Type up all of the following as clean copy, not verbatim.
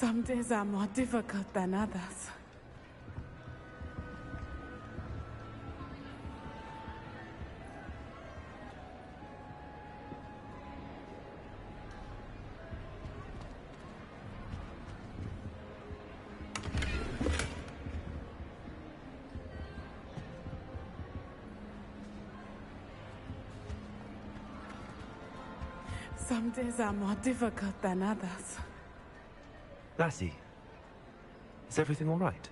Some days are more difficult than others. Some days are more difficult than others. Lassie, is everything all right?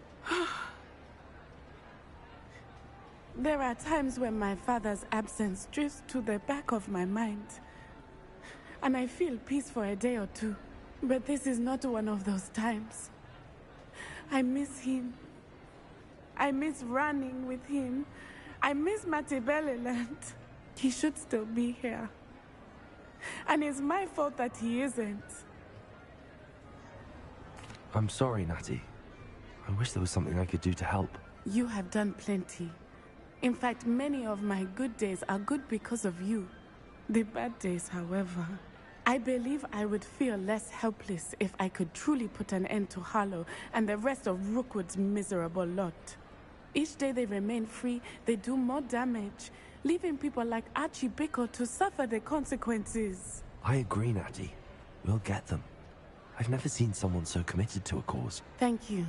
There are times when my father's absence drifts to the back of my mind, and I feel peace for a day or two. But this is not one of those times. I miss him. I miss running with him. I miss Matibeleland. He should still be here. And it's my fault that he isn't. I'm sorry, Natty. I wish there was something I could do to help. You have done plenty. In fact, many of my good days are good because of you. The bad days, however, I believe I would feel less helpless if I could truly put an end to Harlow and the rest of Rookwood's miserable lot. Each day they remain free, they do more damage, leaving people like Archie Bickle to suffer the consequences. I agree, Natty. We'll get them. I've never seen someone so committed to a cause. Thank you.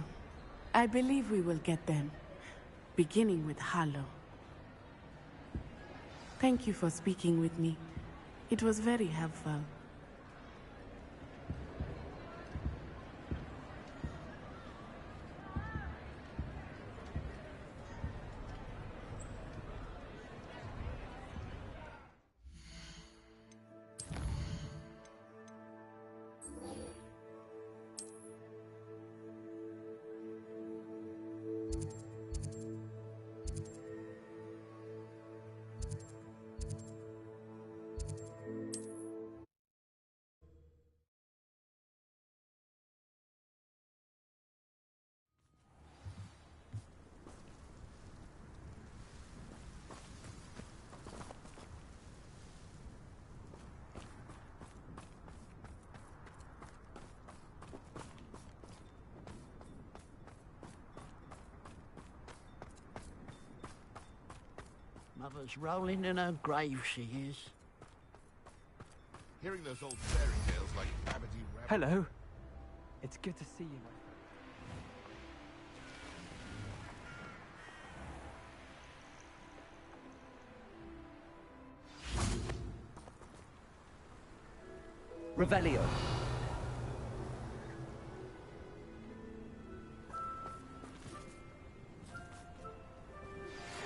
I believe we will get them, beginning with Harlow. Thank you for speaking with me. It was very helpful. Mother's rolling in her grave, she is. Hearing those old fairy tales like Rabbity Rabbit. Hello. It's good to see you, my friend. Revelio.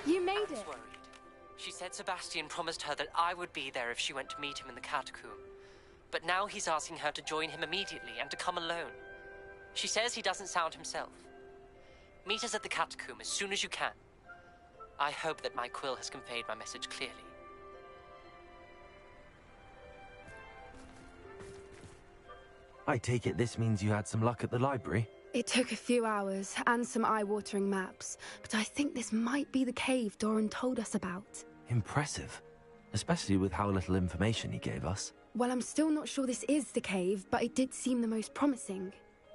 You made it. Worried. She said Sebastian promised her that I would be there if she went to meet him in the catacomb. But now he's asking her to join him immediately and to come alone. She says he doesn't sound himself. Meet us at the catacomb as soon as you can. I hope that my quill has conveyed my message clearly. I take it this means you had some luck at the library? It took a few hours and some eye-watering maps, but I think this might be the cave Doran told us about. Impressive. Especially with how little information he gave us. Well, I'm still not sure this is the cave, but it did seem the most promising.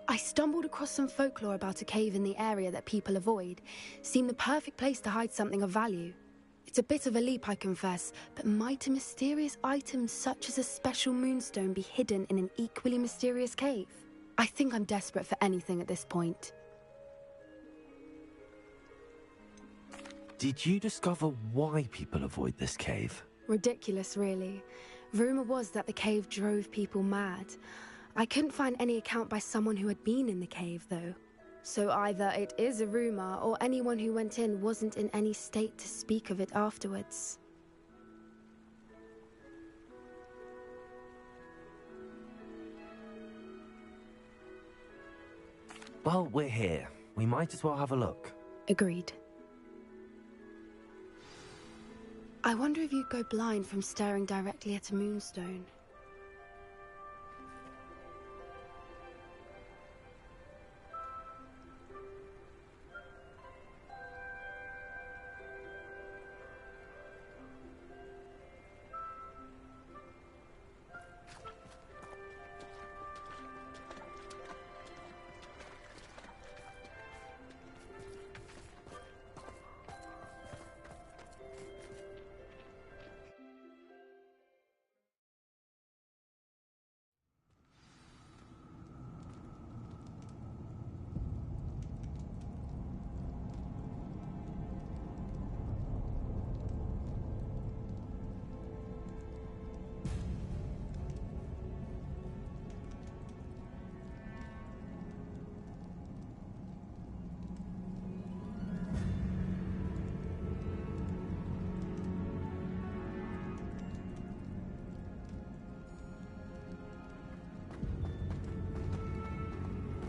I stumbled across some folklore about a cave in the area that people avoid. Seemed the perfect place to hide something of value. It's a bit of a leap, I confess, but might a mysterious item such as a special moonstone be hidden in an equally mysterious cave? I think I'm desperate for anything at this point. Did you discover why people avoid this cave? Ridiculous, really. Rumor was that the cave drove people mad. I couldn't find any account by someone who had been in the cave, though. So either it is a rumor, or anyone who went in wasn't in any state to speak of it afterwards. Well, we're here. We might as well have a look. Agreed. I wonder if you'd go blind from staring directly at a moonstone.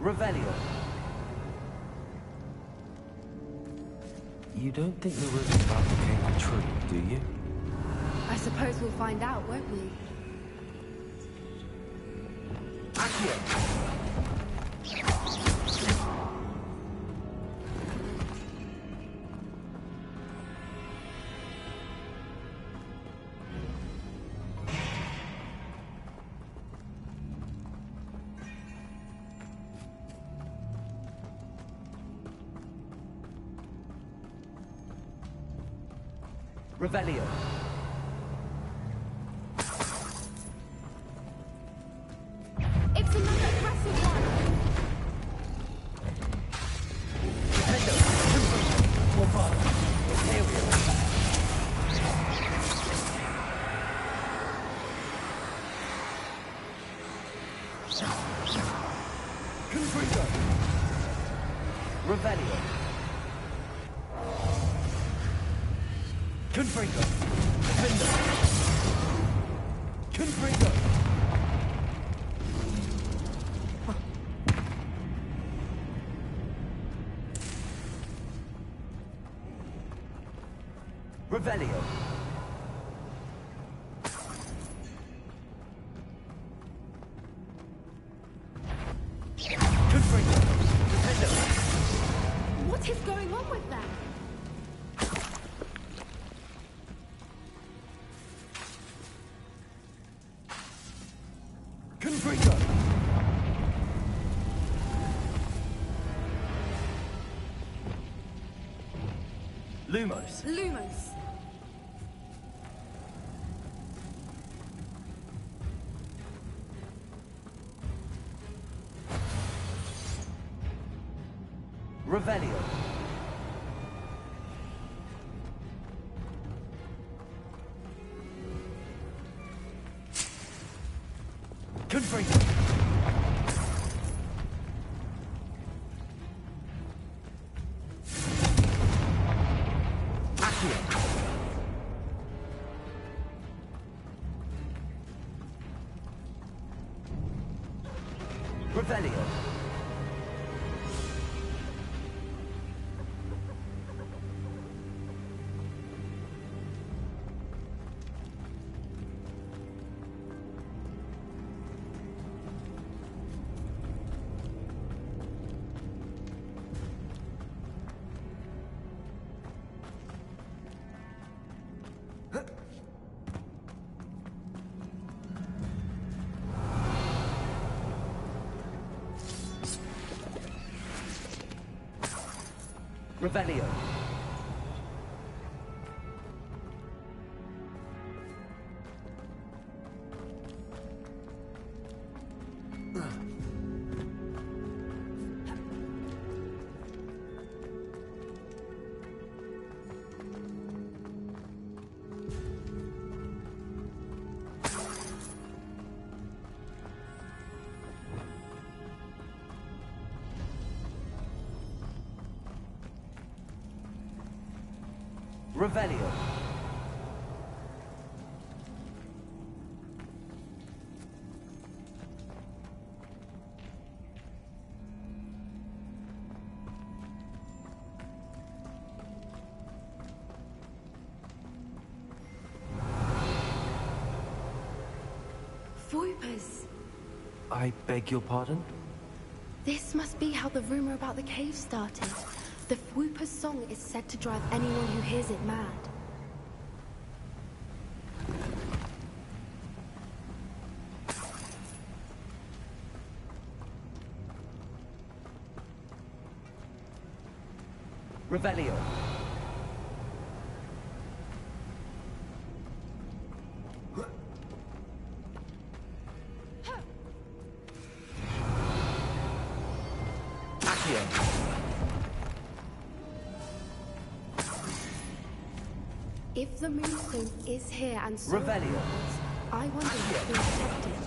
Revelio. You don't think the rumors about the king are true, do you? I suppose we'll find out, won't we? Accio! Revelio. It's another aggressive one! Revelio. Confringo. Defender. Confringo. Revelio. Confringo. Defender. What is going on with them? Confringo. Lumos. Lumos. Revelio. Confringo. Accio. Revelio. Revelio. Revelio. Voipers! I beg your pardon? This must be how the rumor about the cave started. The Whooper's song is said to drive anyone who hears it mad. Revelio. If the moonstone is here and so Revelio. I wonder what's being protected.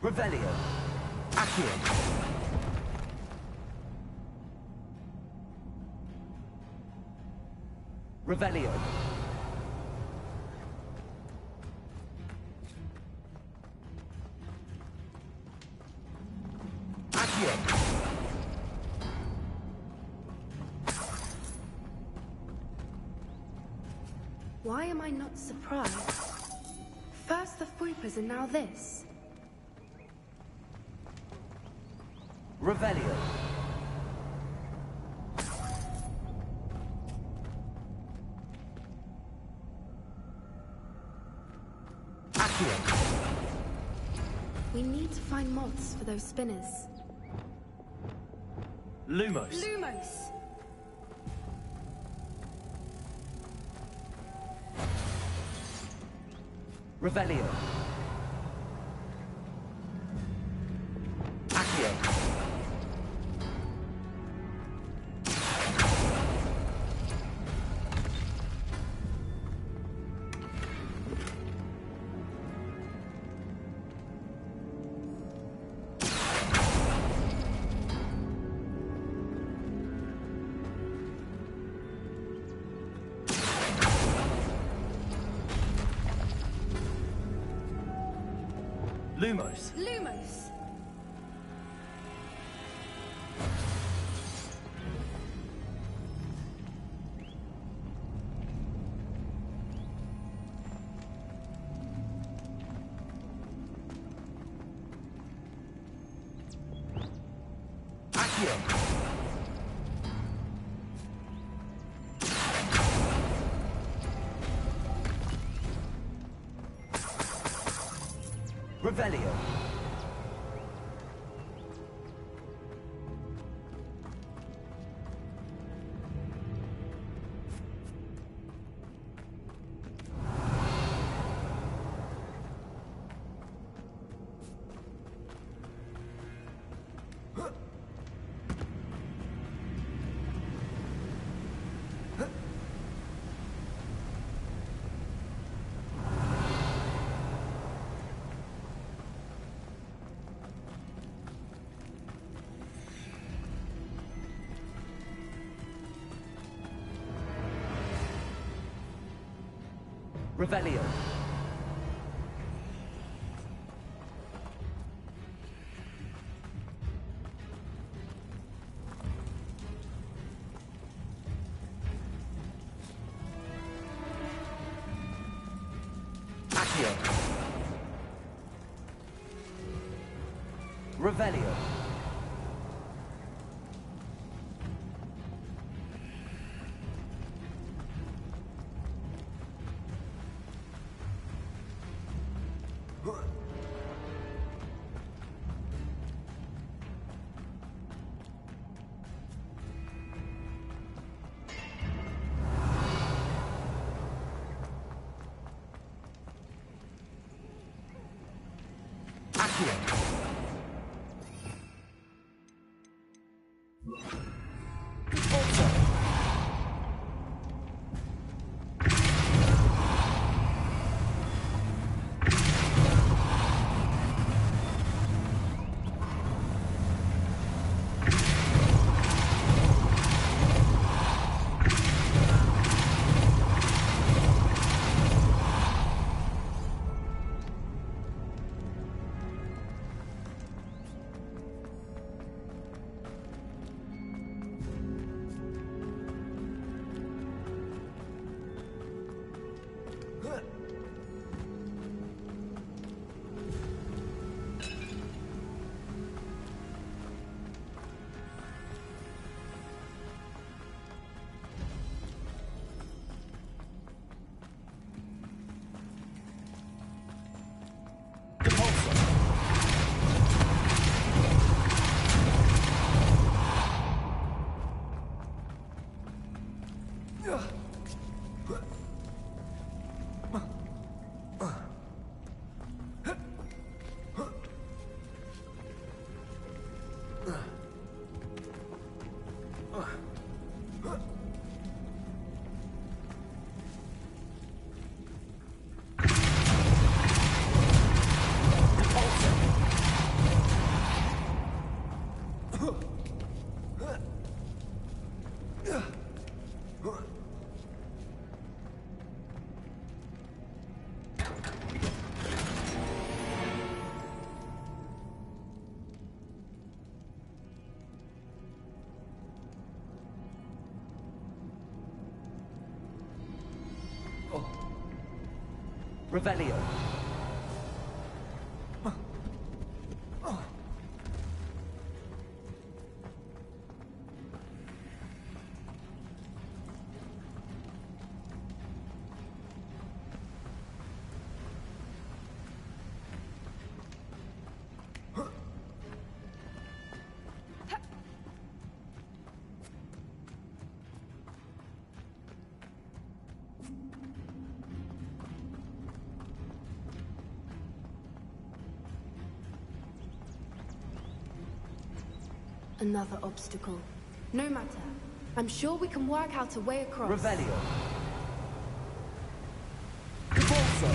Revelio. Accio. Revelio. Why am I not surprised? First the Whoopers and now this. Revelio. Accio. We need to find moths for those spinners. Lumos. Lumos! Revelio. Accio. Lumos. Lumos! Accio. Revelio. Revelio. Accio. Revelio. Accio. Revelio. Another obstacle. No matter. I'm sure we can work out a way across. Revelio. Repulsor.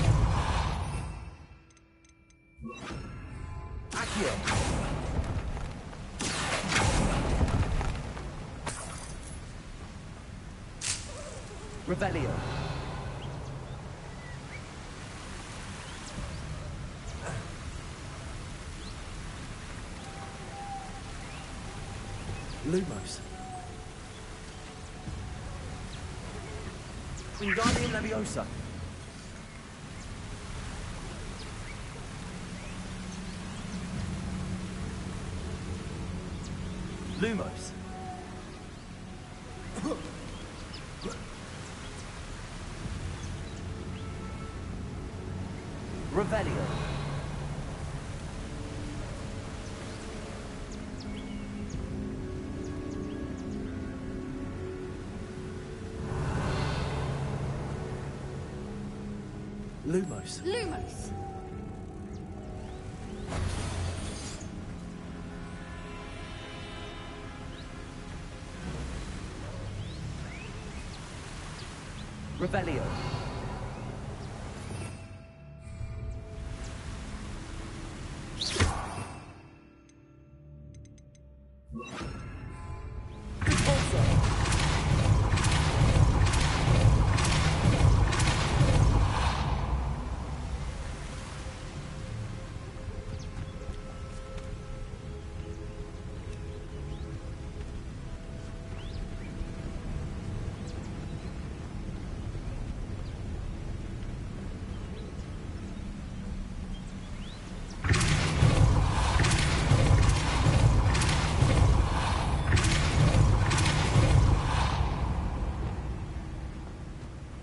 Accio. Revelio. Lumos. Wingardium Leviosa. Lumos. Revelio. Lumos. Lumos! Revelio.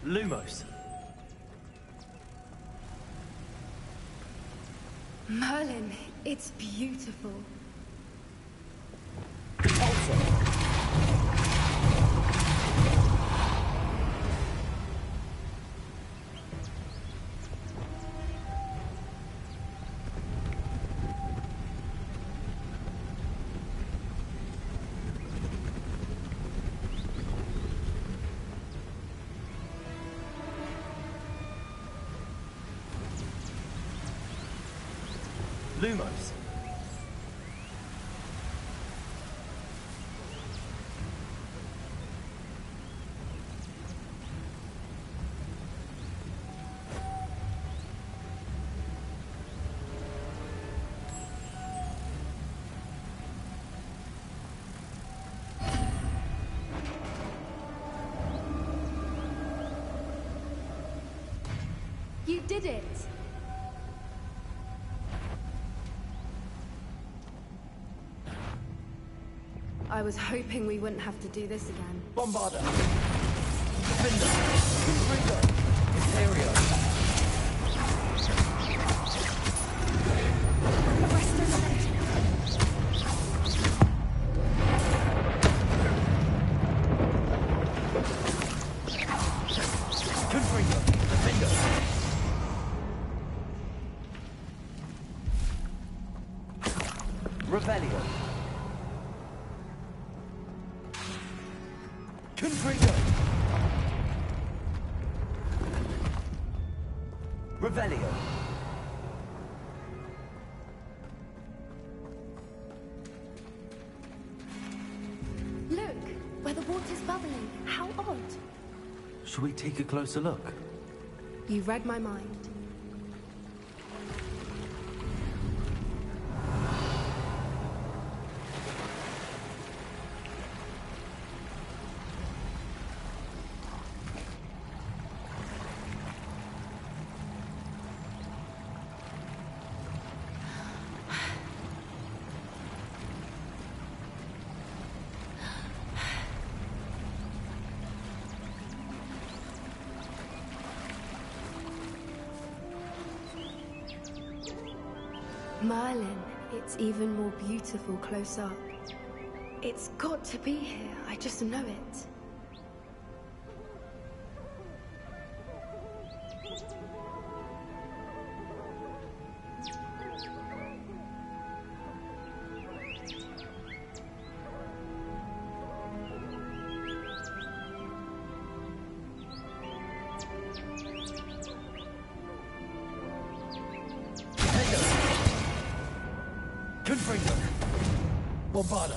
Lumos. Merlin, it's beautiful. Lumos. You did it! I was hoping we wouldn't have to do this again. Bombarda. Defender. Ringo. Imperio. Revelio. Confringo. Revelio. Look, where the water's bubbling. How odd. Should we take a closer look? You read my mind. Merlin, it's even more beautiful close up. It's got to be here, I just know it. Confringo. Bombarda.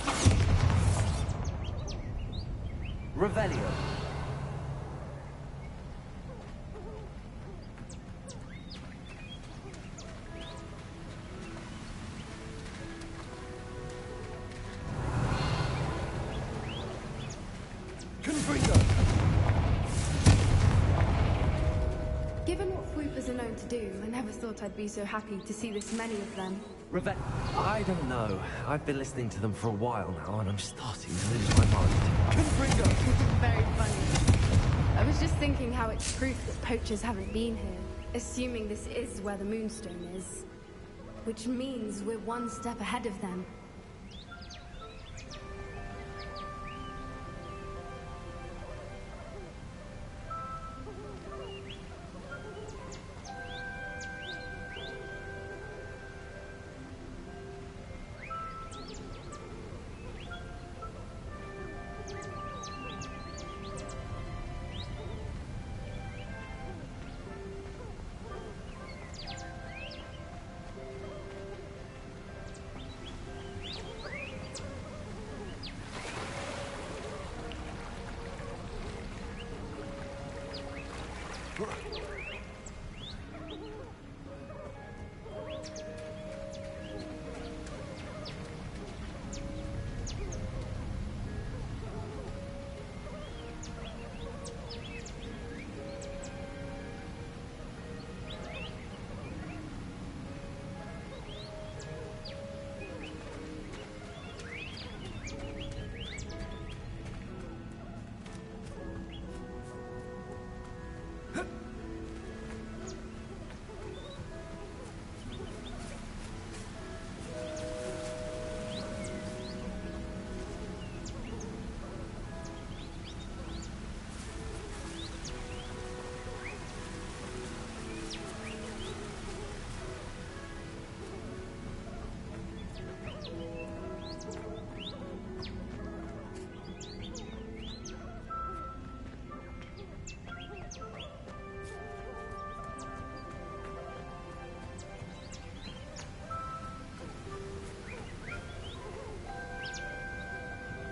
Revelio. Confringo. Given what swoopers are known to do, I never thought I'd be so happy to see this many of them. I don't know. I've been listening to them for a while now, and I'm starting to lose my mind. Confringo. Very funny. I was just thinking how it's proof that poachers haven't been here, assuming this is where the Moonstone is. Which means we're one step ahead of them.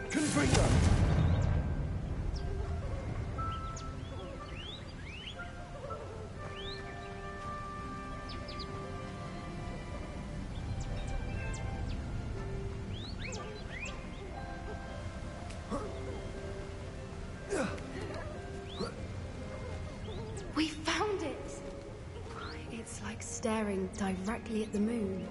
Confringo. We found it! It's like staring directly at the moon.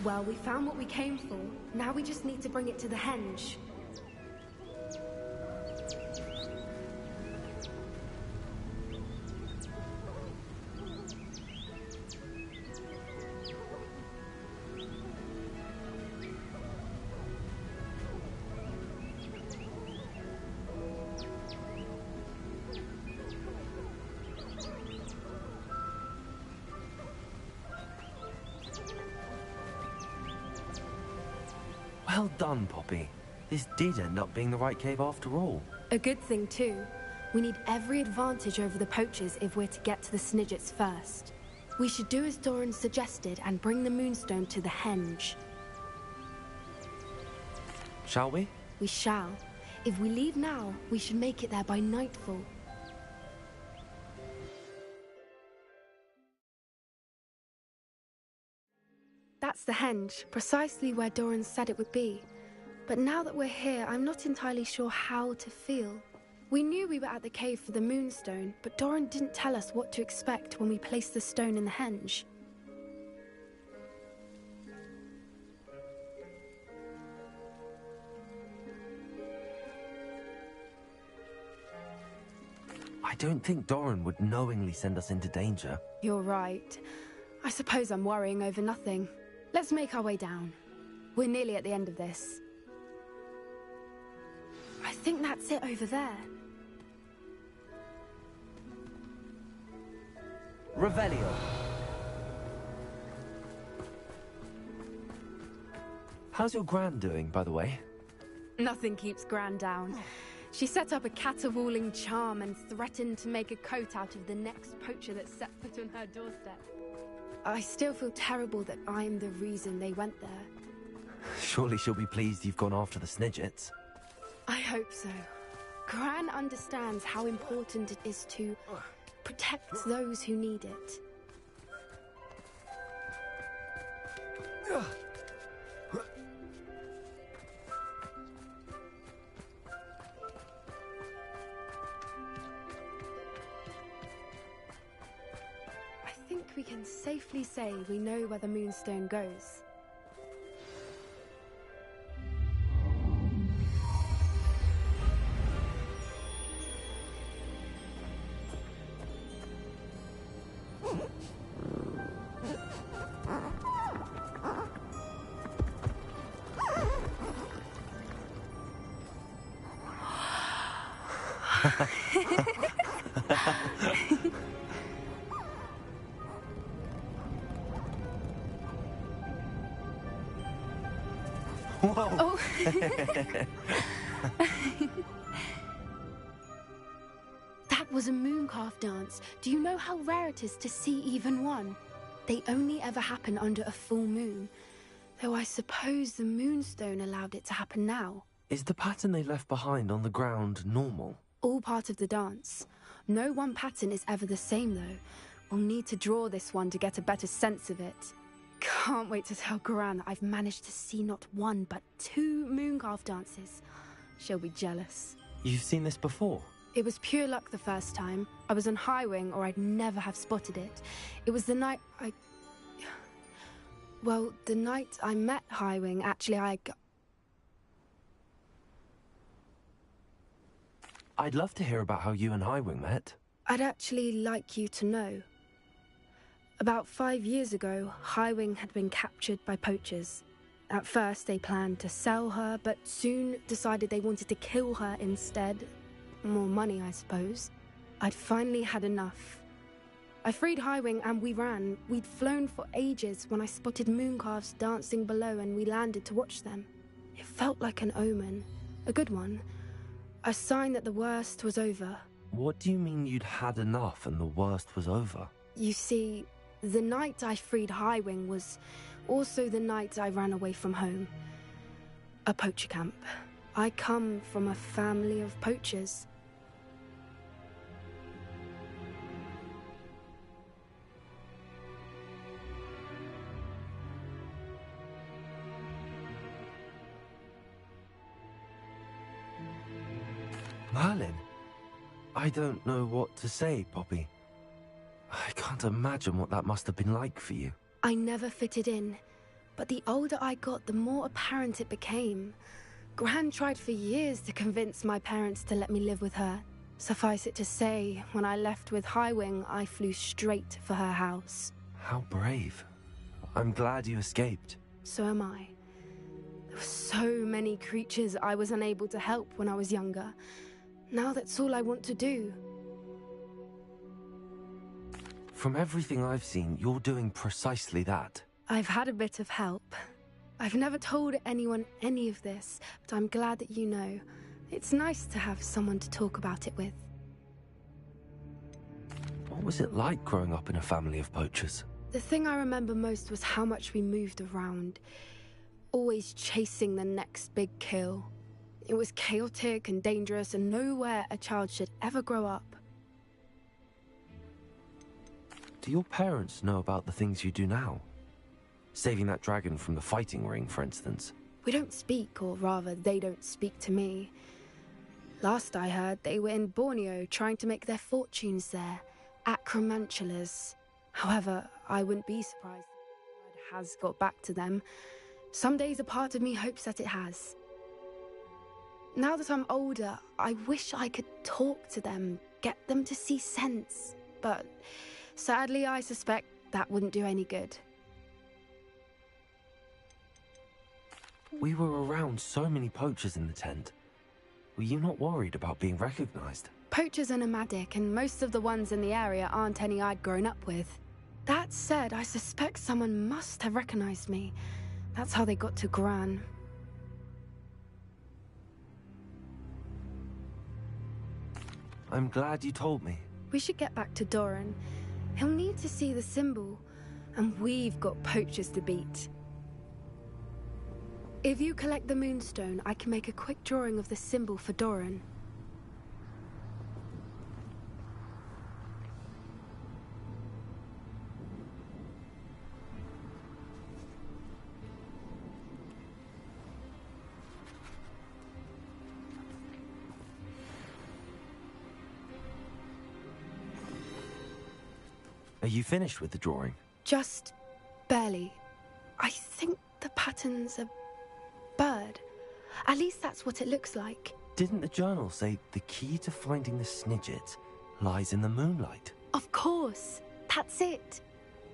Well, we found what we came for. Now we just need to bring it to the henge. Well done, Poppy. This did end up being the right cave after all. A good thing, too. We need every advantage over the poachers if we're to get to the Snidgets first. We should do as Doran suggested and bring the Moonstone to the henge. Shall we? We shall. If we leave now, we should make it there by nightfall. That's the henge, precisely where Doran said it would be. But now that we're here, I'm not entirely sure how to feel. We knew we were at the cave for the Moonstone, but Doran didn't tell us what to expect when we placed the stone in the henge. I don't think Doran would knowingly send us into danger. You're right. I suppose I'm worrying over nothing. Let's make our way down. We're nearly at the end of this. I think that's it over there. Revelio. How's your Gran doing, by the way? Nothing keeps Gran down. She set up a caterwauling charm and threatened to make a coat out of the next poacher that set foot on her doorstep. I still feel terrible that I'm the reason they went there. Surely she'll be pleased you've gone after the Snidgets. I hope so. Gran understands how important it is to protect those who need it. I think we can safely say we know where the Moonstone goes. Whoa! Oh. That was a mooncalf dance. Do you know how rare it is to see even one? They only ever happen under a full moon. Though I suppose the Moonstone allowed it to happen now. Is the pattern they left behind on the ground normal? All part of the dance. No one pattern is ever the same, though. We'll need to draw this one to get a better sense of it. Can't wait to tell Gran that I've managed to see not one, but 2 mooncalf dances. She'll be jealous. You've seen this before? It was pure luck the first time. I was on Highwing, or I'd never have spotted it. It was the night Well, the night I met Highwing, actually, I'd love to hear about how you and Highwing met. I'd actually like you to know. About 5 years ago, Highwing had been captured by poachers. At first, they planned to sell her, but soon decided they wanted to kill her instead. More money, I suppose. I'd finally had enough. I freed Highwing and we ran. We'd flown for ages when I spotted mooncalves dancing below and we landed to watch them. It felt like an omen. A good one. A sign that the worst was over. What do you mean you'd had enough and the worst was over? You see, the night I freed Highwing was also the night I ran away from home. A poacher camp. I come from a family of poachers. Merlin? I don't know what to say, Poppy. I can't imagine what that must have been like for you. I never fitted in. But the older I got, the more apparent it became. Gran tried for years to convince my parents to let me live with her. Suffice it to say, when I left with Highwing, I flew straight for her house. How brave. I'm glad you escaped. So am I. There were so many creatures I was unable to help when I was younger. Now that's all I want to do. From everything I've seen, you're doing precisely that. I've had a bit of help. I've never told anyone any of this, but I'm glad that you know. It's nice to have someone to talk about it with. What was it like growing up in a family of poachers? The thing I remember most was how much we moved around, always chasing the next big kill. It was chaotic and dangerous, and nowhere a child should ever grow up. Do your parents know about the things you do now? Saving that dragon from the fighting ring, for instance. We don't speak, or rather, they don't speak to me. Last I heard, they were in Borneo trying to make their fortunes there, acromantulas. However, I wouldn't be surprised if the word has got back to them. Some days a part of me hopes that it has. Now that I'm older, I wish I could talk to them, get them to see sense. But sadly, I suspect that wouldn't do any good. We were around so many poachers in the tent. Were you not worried about being recognized? Poachers are nomadic, and most of the ones in the area aren't any I'd grown up with. That said, I suspect someone must have recognized me. That's how they got to Gran. I'm glad you told me. We should get back to Doran. He'll need to see the symbol, and we've got poachers to beat. If you collect the moonstone, I can make a quick drawing of the symbol for Doran. Are you finished with the drawing? Just barely. I think the pattern's a bird. At least that's what it looks like. Didn't the journal say the key to finding the Snidget lies in the moonlight? Of course. That's it.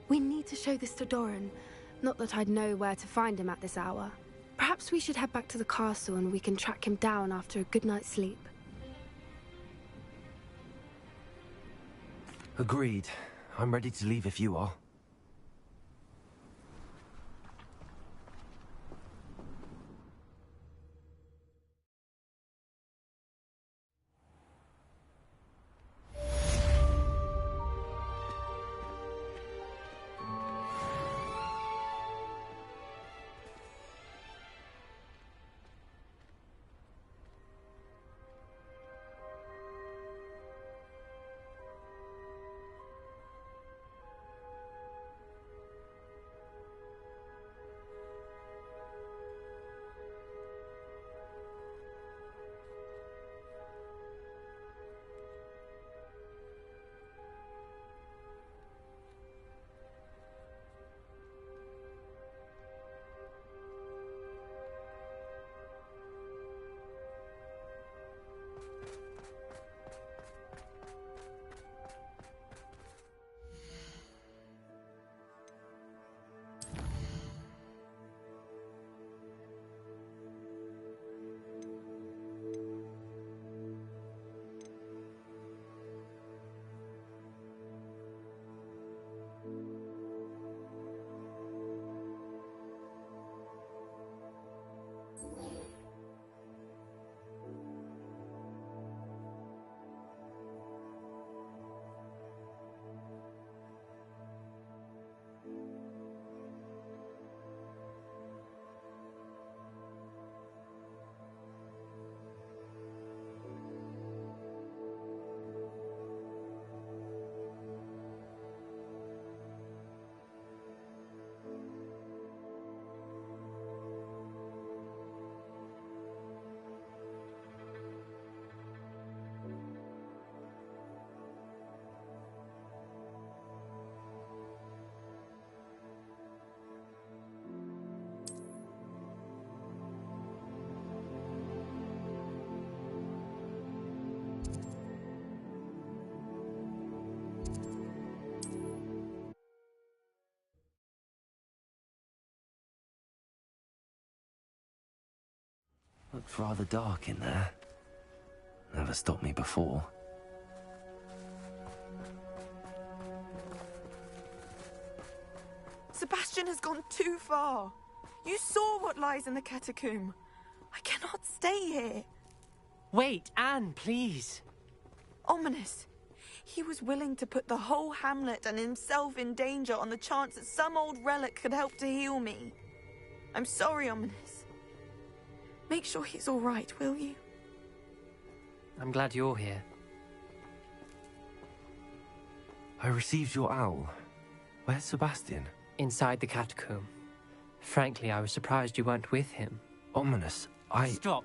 We need to show this to Doran. Not that I'd know where to find him at this hour. Perhaps we should head back to the castle and we can track him down after a good night's sleep. Agreed. I'm ready to leave if you are. It's rather dark in there. Never stopped me before. Sebastian has gone too far. You saw what lies in the catacomb. I cannot stay here. Wait, Anne, please. Ominous. He was willing to put the whole hamlet and himself in danger on the chance that some old relic could help to heal me. I'm sorry, Ominous. Make sure he's all right, will you? I'm glad you're here. I received your owl. Where's Sebastian? Inside the catacomb. Frankly, I was surprised you weren't with him. Ominous, Stop.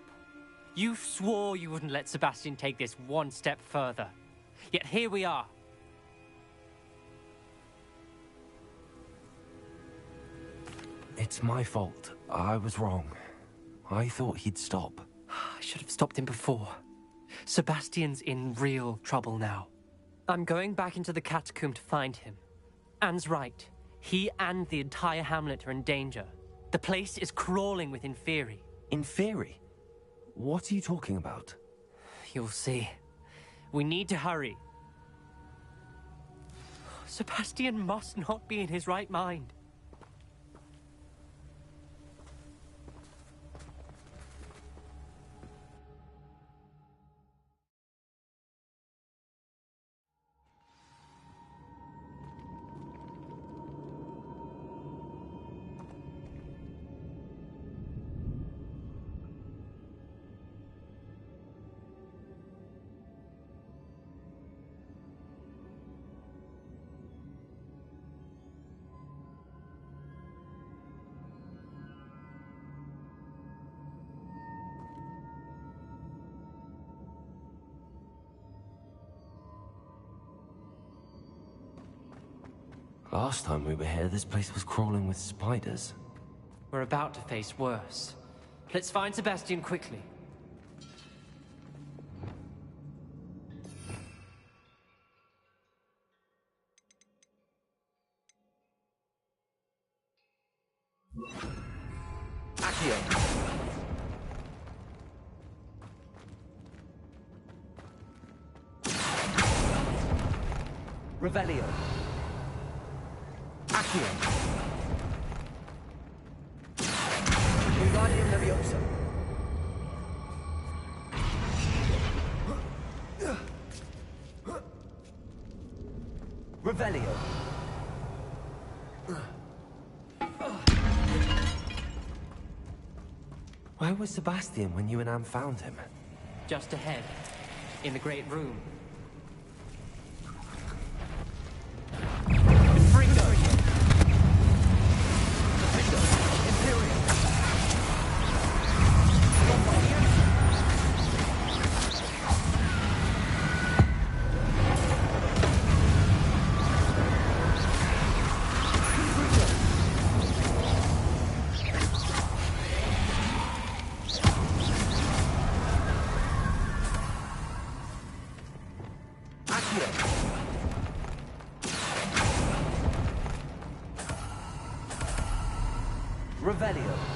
You swore you wouldn't let Sebastian take this one step further. Yet here we are. It's my fault. I was wrong. I thought he'd stop. I should have stopped him before. Sebastian's in real trouble now. I'm going back into the catacomb to find him. Anne's right. He and the entire hamlet are in danger. The place is crawling with Inferi. Inferi? What are you talking about? You'll see. We need to hurry. Sebastian must not be in his right mind. Last time we were here, this place was crawling with spiders. We're about to face worse. Let's find Sebastian quickly. Accio. Revelio. Accio. Wingardium Leviosa. Revelio. Where was Sebastian when you and Anne found him? Just ahead, in the Great Room. Revelio.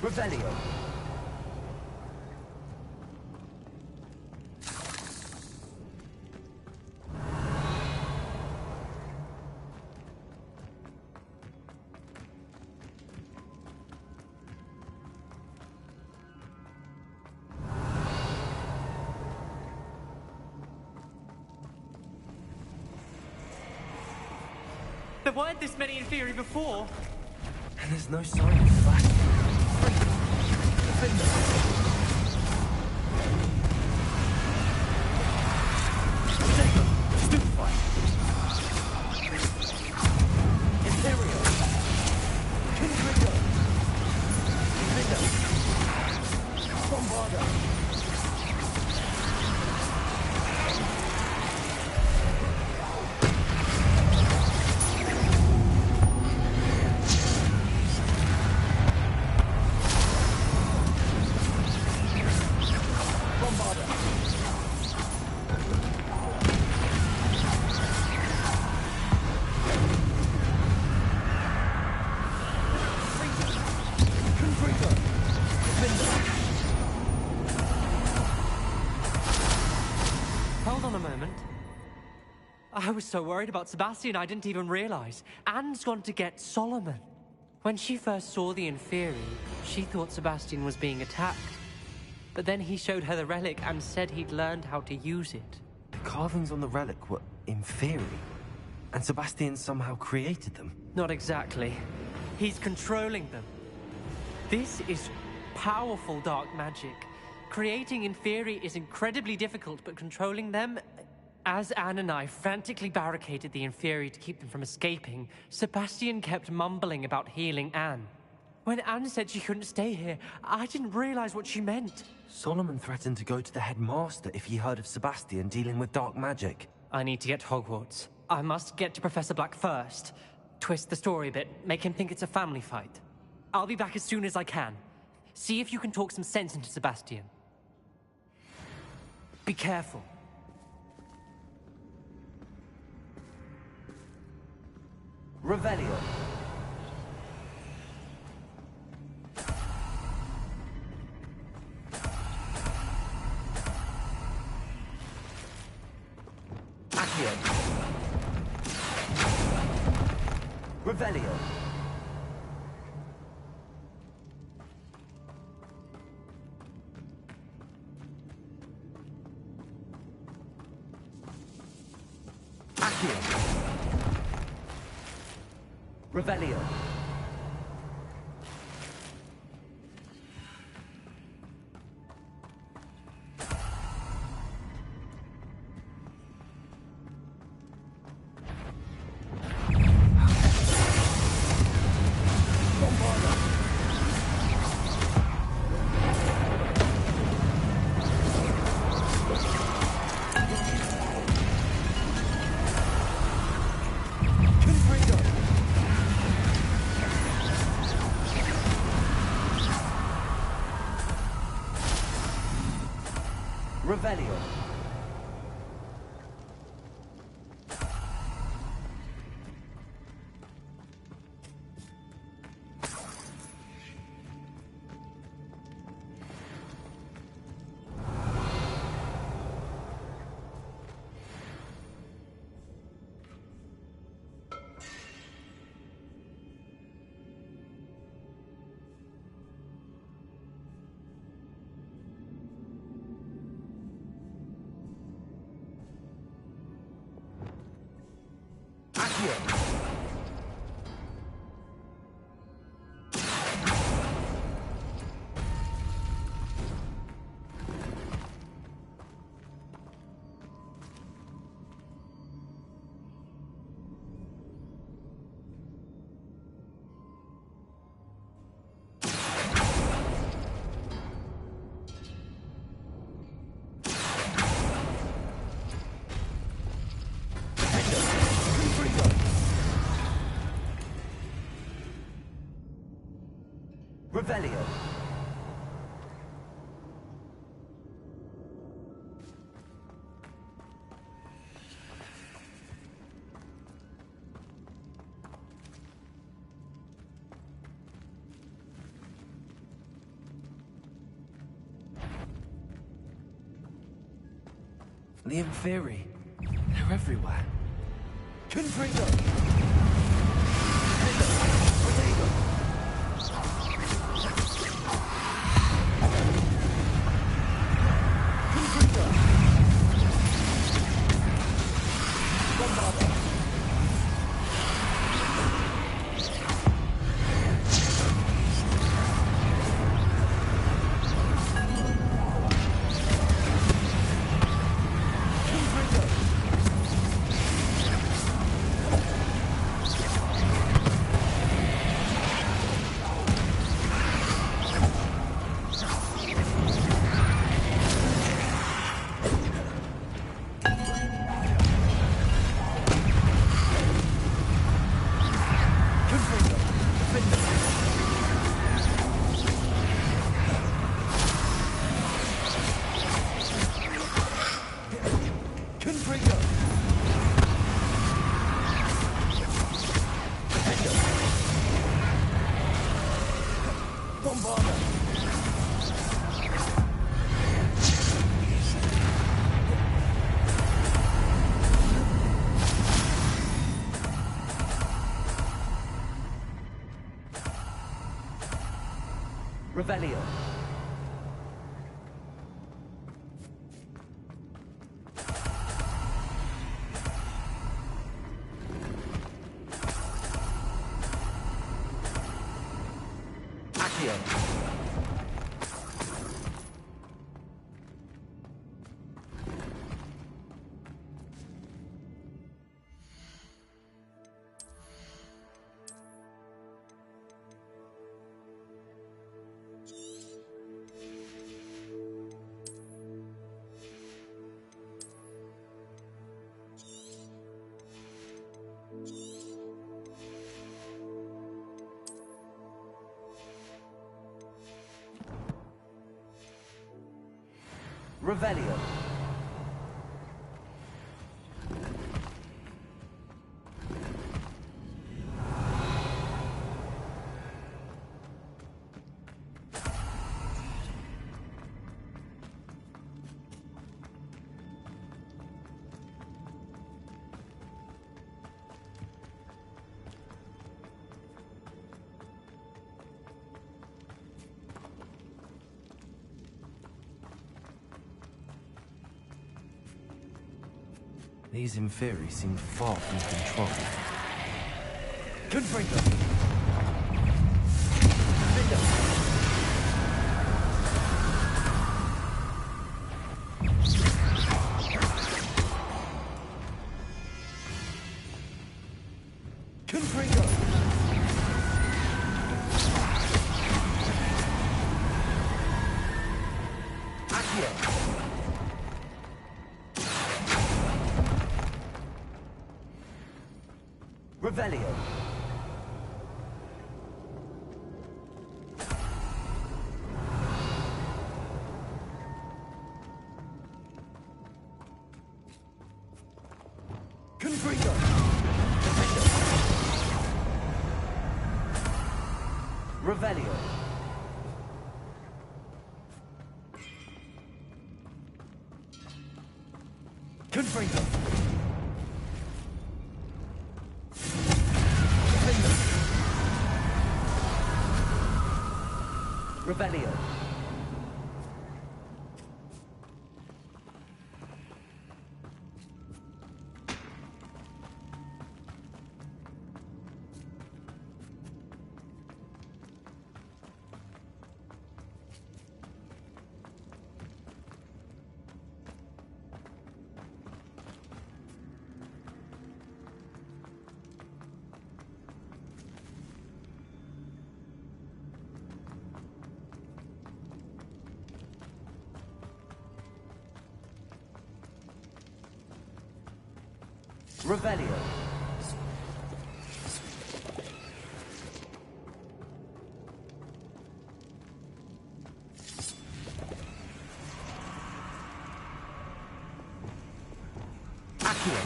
Revelio. There weren't this many in theory before. And there's no sign of Sebastian. on a moment. I was so worried about Sebastian I didn't even realize. Anne's gone to get Solomon. When she first saw the Inferi, she thought Sebastian was being attacked. But then he showed her the relic and said he'd learned how to use it. The carvings on the relic were Inferi, and Sebastian somehow created them. Not exactly. He's controlling them. This is powerful dark magic. Creating Inferi is incredibly difficult, but controlling them... As Anne and I frantically barricaded the Inferi to keep them from escaping, Sebastian kept mumbling about healing Anne. When Anne said she couldn't stay here, I didn't realize what she meant. Solomon threatened to go to the headmaster if he heard of Sebastian dealing with dark magic. I need to get to Hogwarts. I must get to Professor Black first. Twist the story a bit, make him think it's a family fight. I'll be back as soon as I can. See if you can talk some sense into Sebastian. Be careful. Revelio. Accio. Revelio. Accio. Revelio. Revelio. Revelio. The Inferi. They're everywhere. Confringo. Revelio. Accio. Revelio. These Inferi seem far from control. Confringo. Vindo. Confringo. Accio. Revelio. Confringo. Revelio. Confringo. Revelio. Revelio. Accio.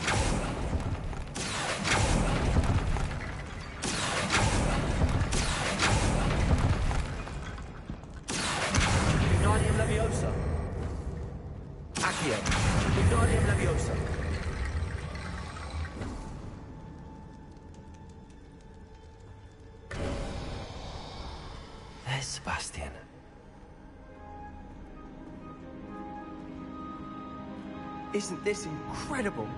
Wingardium Leviosa. Accio. Wingardium Leviosa. There's Sebastian. Isn't this incredible?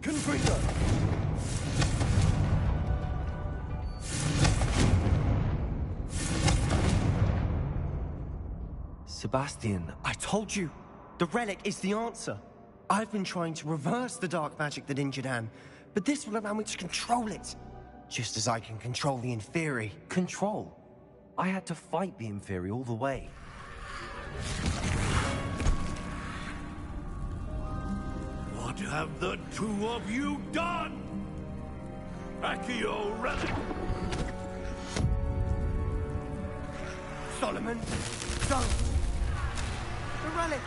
Confringo. Sebastian, I told you, the relic is the answer. I've been trying to reverse the dark magic that injured Anne, but this will allow me to control it. Just as I can control the Inferi. control. I had to fight the Inferi all the way. What have the two of you done? Accio Relic! Solomon, don't! The relic!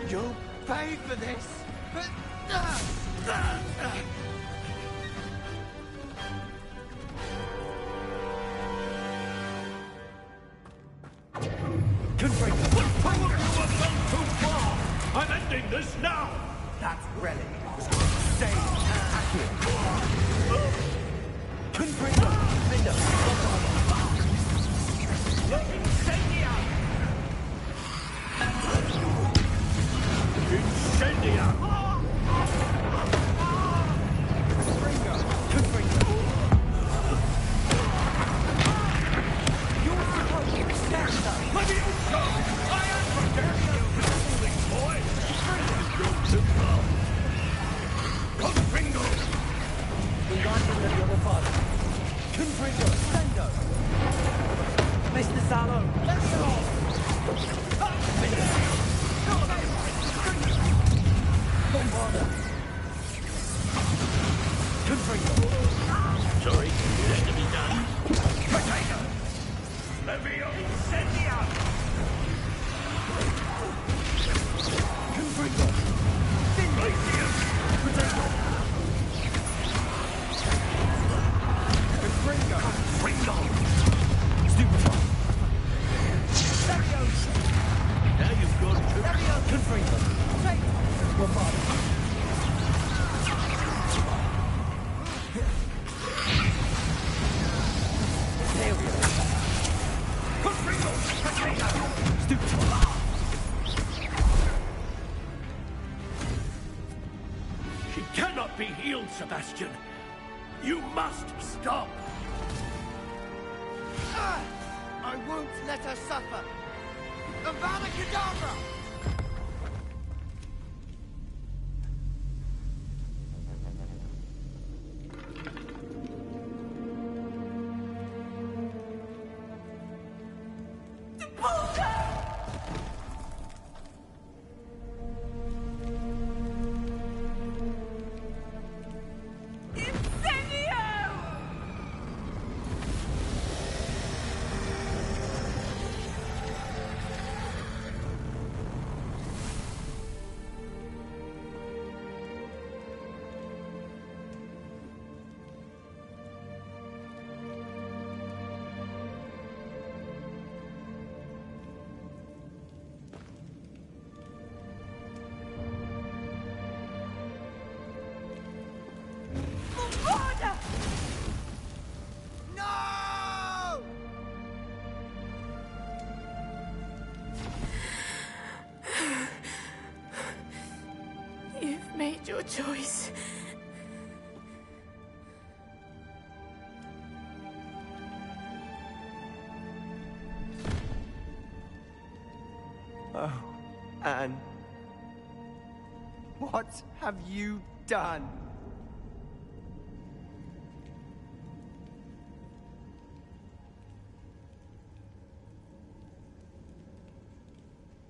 You'll pay for this! I'm ending this now! That relic was going to save Accio. Confringo! Linda! Incendia! Incendia! Confringo! Confringo! You're supposed to stand up! Levioso! I am prepared to foolish boy! Confringo! Wingardium Leviosa. Confringo! Sendo! Mr. Salo, let's go! Bombarda. Confringo! Sorry, it had to be done. Potato! Levio Incendia! Confringo! Glacius! Potato! Confringo! Confringo! Stupefy! Leviosa. Now you've got to... Confringo! Take Bombarda. There we go. Confringo! Potato! Stupefy! She cannot be healed, Sebastian. You must stop. I won't let her suffer. Avada Kedavra! No! You've made your choice. Oh, Anne. What have you done?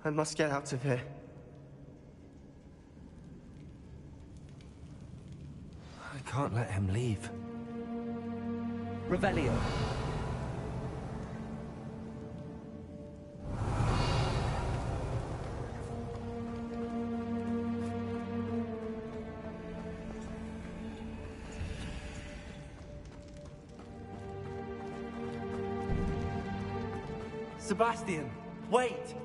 I must get out of here. I can't let him leave. Revelio. Sebastian, wait!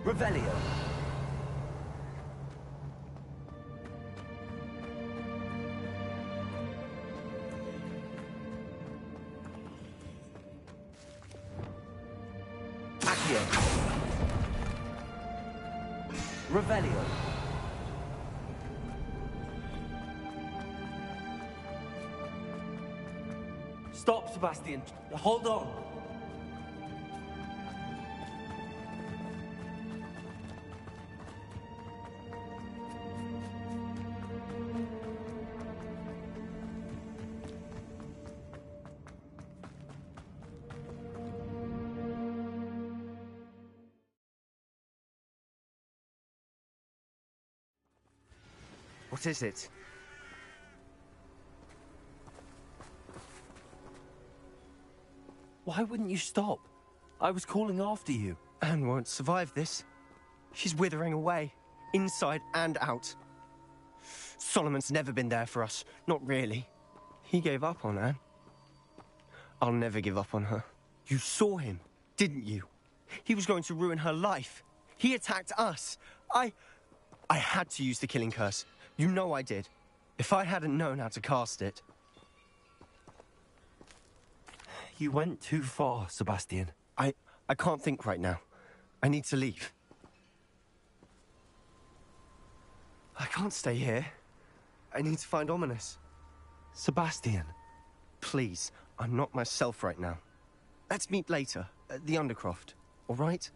Revelio. Accio. Revelio. Stop, Sebastian. Hold on. What is it? Why wouldn't you stop? I was calling after you. Anne won't survive this. She's withering away, inside and out. Solomon's never been there for us. Not really. He gave up on Anne. I'll never give up on her. You saw him, didn't you? He was going to ruin her life. He attacked us. I had to use the killing curse. You know I did. If I hadn't known how to cast it... You went too far, Sebastian. I can't think right now. I need to leave. I can't stay here. I need to find Ominous. Sebastian. Please, I'm not myself right now. Let's meet later, at the Undercroft, all right?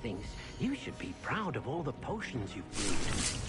Thinks you should be proud of all the potions you've brewed.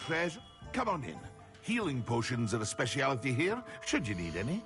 treasure. Come on in. Healing potions are a speciality here, should you need any.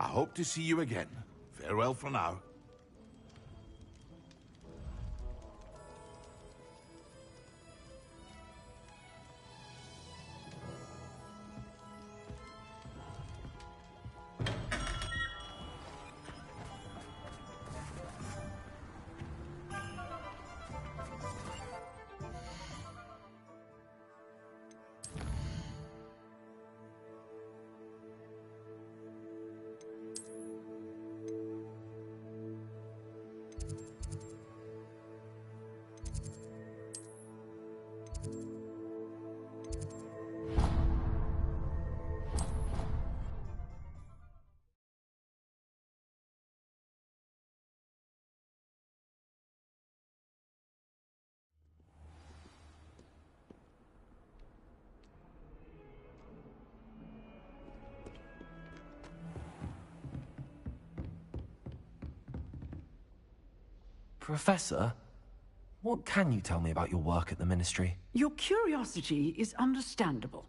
I hope to see you again. Farewell for now. Professor, what can you tell me about your work at the Ministry? Your curiosity is understandable.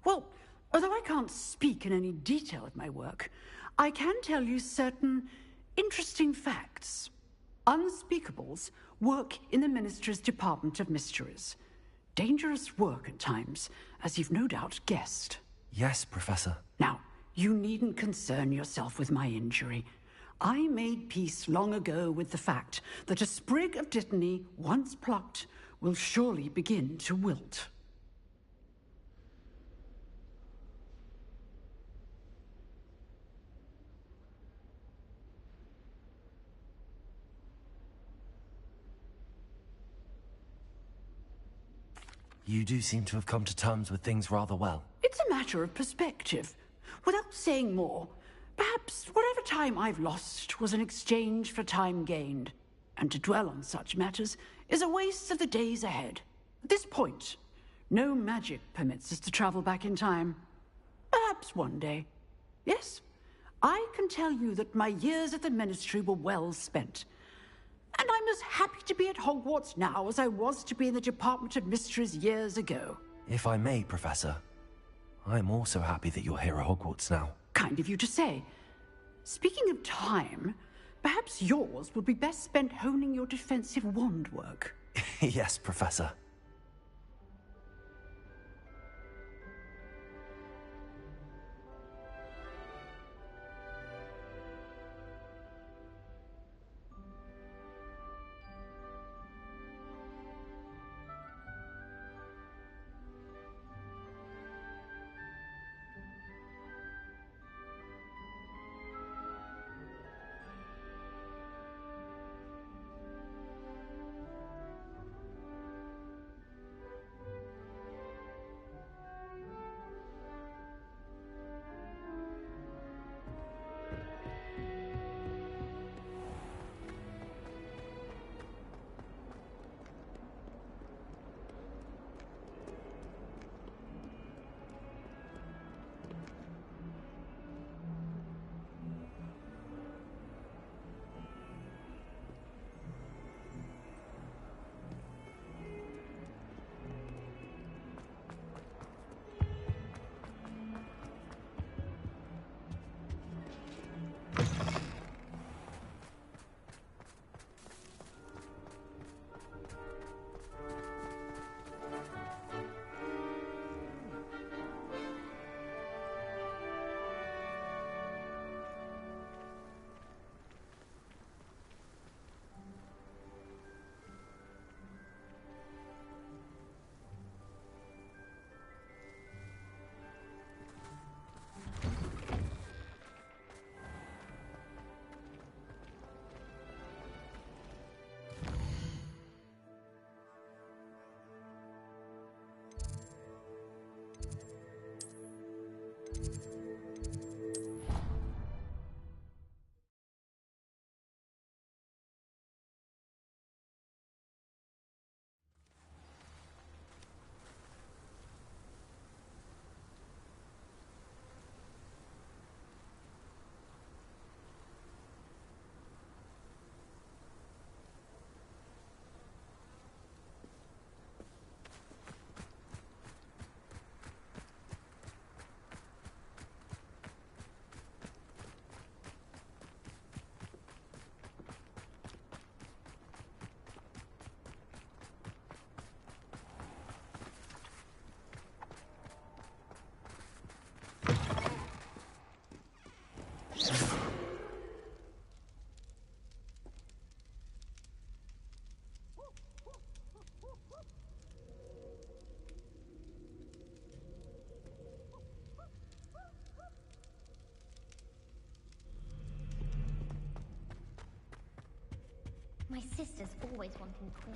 Well, although I can't speak in any detail of my work, I can tell you certain interesting facts. Unspeakables work in the Ministry's Department of Mysteries. Dangerous work at times, as you've no doubt guessed. Yes, Professor. Now, you needn't concern yourself with my injury. I made peace long ago with the fact that a sprig of dittany, once plucked, will surely begin to wilt. You do seem to have come to terms with things rather well. It's a matter of perspective. Without saying more, perhaps whatever time I've lost was an exchange for time gained. And to dwell on such matters is a waste of the days ahead. At this point, no magic permits us to travel back in time. Perhaps one day. Yes, I can tell you that my years at the Ministry were well spent. And I'm as happy to be at Hogwarts now as I was to be in the Department of Mysteries years ago. If I may, Professor, I'm also happy that you're here at Hogwarts now. Kind of you to say. Speaking of time, perhaps yours would be best spent honing your defensive wand work. Yes, Professor. My sister's always wanting cool.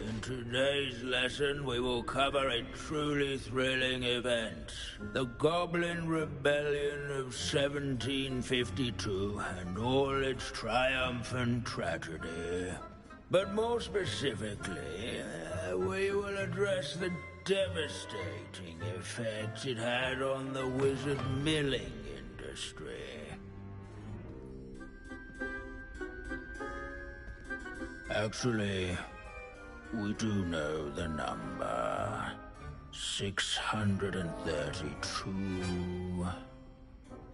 In today's lesson, we will cover a truly thrilling event. The Goblin Rebellion of 1752 and all its triumphant tragedy. But more specifically, we will address the devastating effects it had on the wizard milling industry. Actually, we do know the number. 632.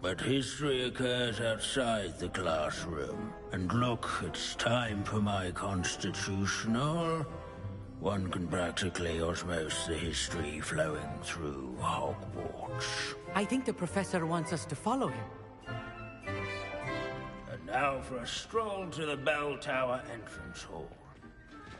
But history occurs outside the classroom. And look, it's time for my constitutional. One can practically osmose the history flowing through Hogwarts. I think the professor wants us to follow him. And now for a stroll to the bell tower entrance hall.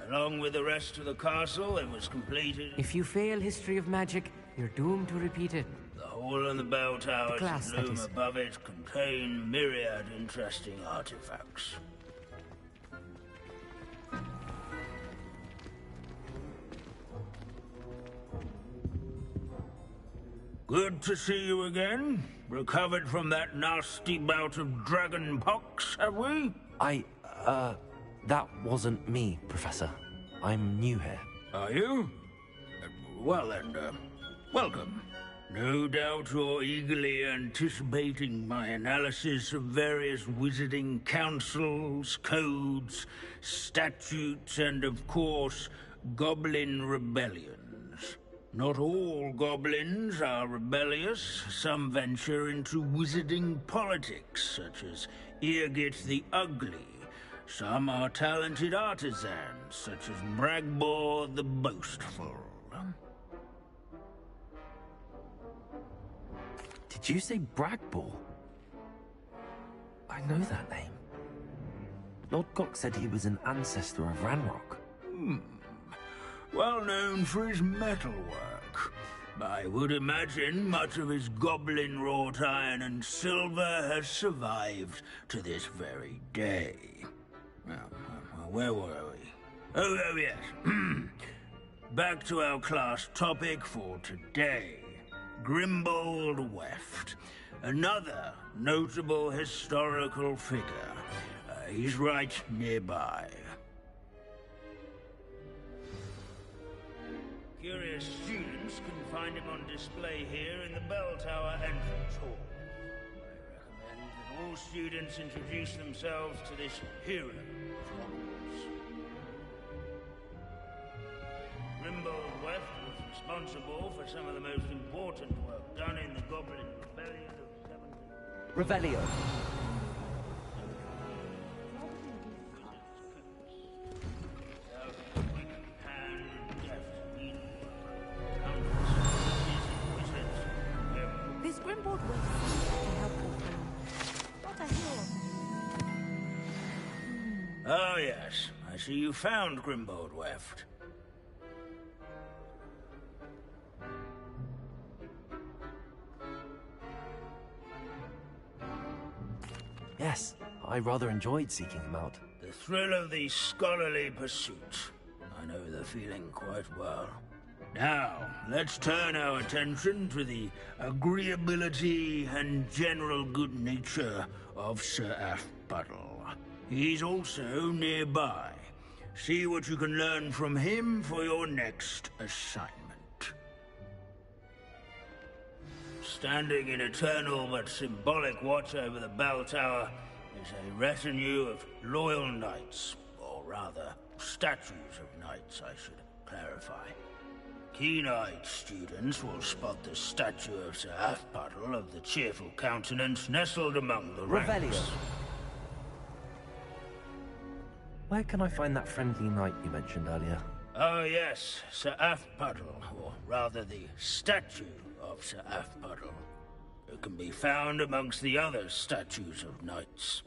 Along with the rest of the castle, it was completed. If you fail History of Magic, you're doomed to repeat it. The hall and the bell towers class, that loom above it contain myriad interesting artifacts. Good to see you again. Recovered from that nasty bout of dragon pox, have we? That wasn't me, Professor. I'm new here. Are you? Well then, welcome. No doubt you're eagerly anticipating my analysis of various wizarding councils, codes, statutes, and of course, goblin rebellions. Not all goblins are rebellious. Some venture into wizarding politics, such as Irgit the Ugly. Some are talented artisans, such as Bragbor the Boastful. Did you say Bragbor? I know that name. Lord Gok said he was an ancestor of Ranrock. Well known for his metalwork. I would imagine much of his goblin wrought iron and silver has survived to this very day. Where were we? Oh, yes. Back to our class topic for today. Grimbold Weft. Another notable historical figure. He's right nearby. Curious students can find him on display here in the bell tower entrance hall. All students introduce themselves to this hero of Hogwarts. Grimbold Weft was responsible for some of the most important work done in the Goblin Rebellion of 17... Revelio. This Grimbold Weft seems like a helpful friend. What a hero. Oh, yes. I see you found Grimbold Weft. Yes, I rather enjoyed seeking him out. The thrill of the scholarly pursuit. I know the feeling quite well. Now, let's turn our attention to the agreeability and general good nature of Sir Aphbuttle. He's also nearby. See what you can learn from him for your next assignment. Standing in eternal but symbolic watch over the bell tower is a retinue of loyal knights, or rather, statues of knights, I should clarify. Keen-eyed students will spot the statue of Sir Aphbuttle of the cheerful countenance nestled among the ranks. Revelio. Where can I find that friendly knight you mentioned earlier? Oh yes, Sir Afpuddle, or rather the statue of Sir Afpuddle. It can be found amongst the other statues of knights.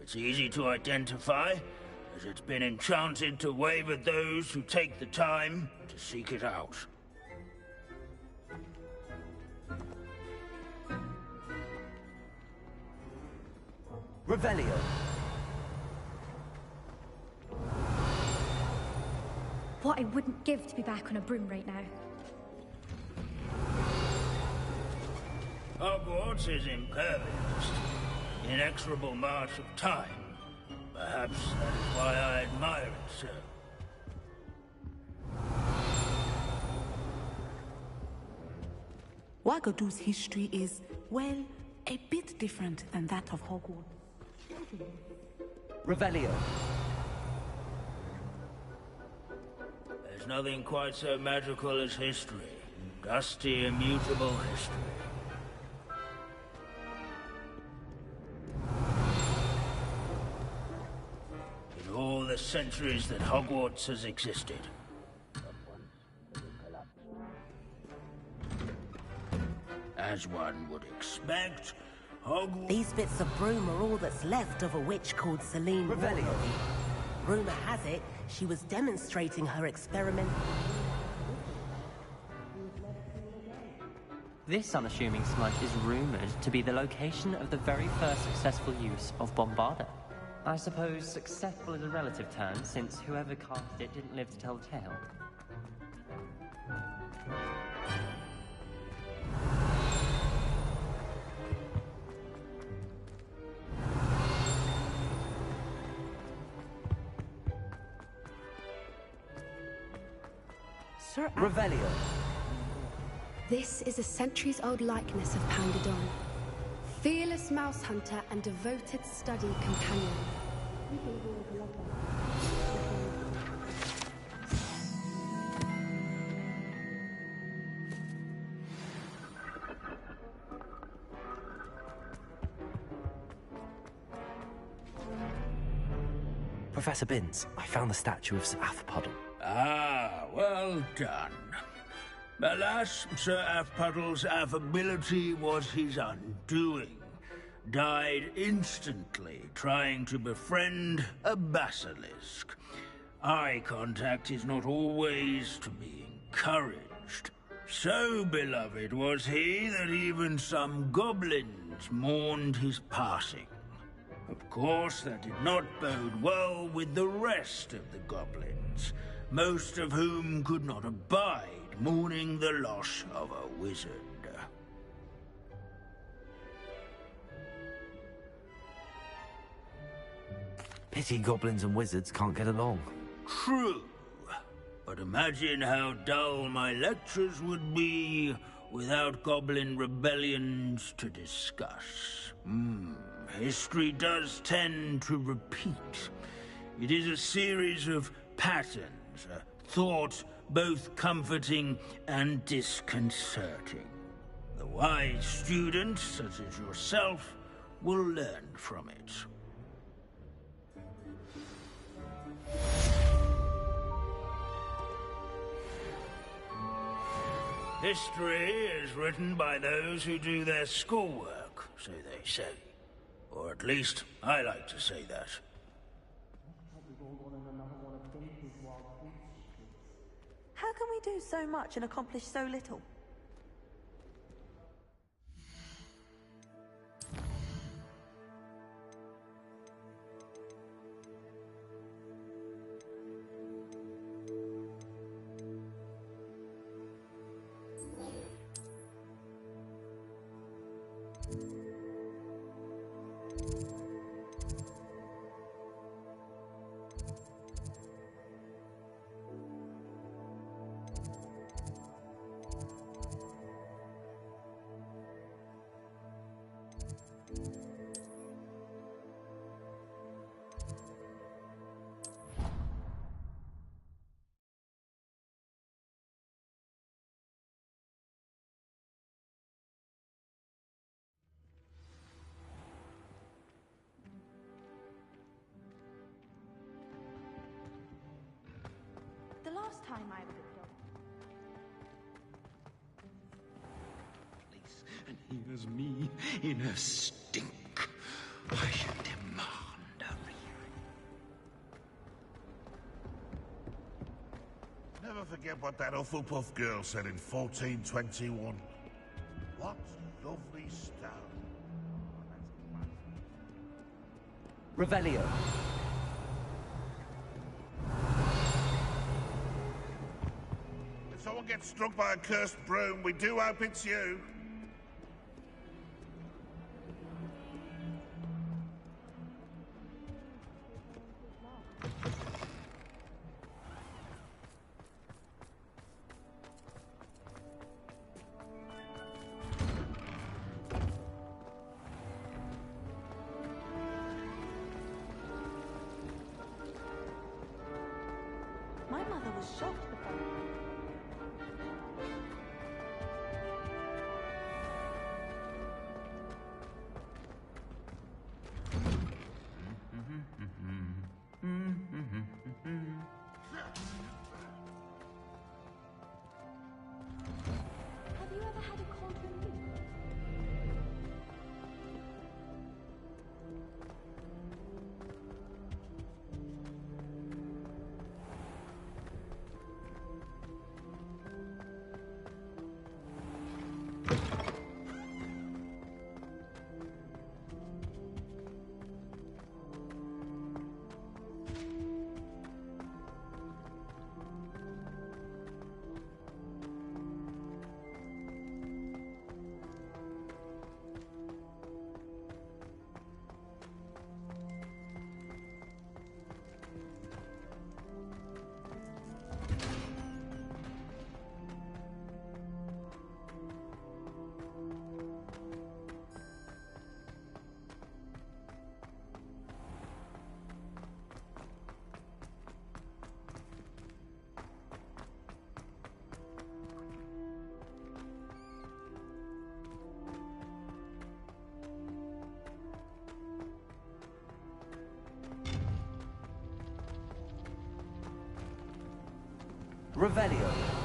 It's easy to identify, as it's been enchanted to wave at those who take the time to seek it out. Revelio. What I wouldn't give to be back on a broom right now. Hogwarts is impervious to the inexorable march of time. Perhaps that is why I admire it so. Wagadu's history is, well, a bit different than that of Hogwarts. Revelio. There's nothing quite so magical as history. Dusty, immutable history. In all the centuries that Hogwarts has existed, as one would expect, Hogwarts... These bits of broom are all that's left of a witch called Celine Revelio. Rumor has it, she was demonstrating her experiment. This unassuming smudge is rumored to be the location of the very first successful use of Bombarda. I suppose successful is a relative term, since whoever cast it didn't live to tell the tale. Sir Revelio. This is a centuries-old likeness of Pandadon. Fearless mouse hunter and devoted study companion. Professor Binns, I found the statue of Sir Afpuddle. Ah, well done. Alas, Sir Afpuddle's affability was his undoing. Died instantly trying to befriend a basilisk. Eye contact is not always to be encouraged. So beloved was he that even some goblins mourned his passing. Of course, that did not bode well with the rest of the goblins, most of whom could not abide mourning the loss of a wizard. Pity goblins and wizards can't get along. True. But imagine how dull my lectures would be without goblin rebellions to discuss. History does tend to repeat. It is a series of patterns, a thought both comforting and disconcerting. The wise student, such as yourself, will learn from it. History is written by those who do their schoolwork, so they say. Or at least, I like to say that. How can we do so much and accomplish so little? last time I was at the And here's me in a stink. I should demand a rehearing. Never forget what that Hufflepuff girl said in 1421. What lovely stone. Revelio. If someone gets struck by a cursed broom, we do hope it's you. My mother was shocked with that. Have you ever had a cauldron meal? Revelio.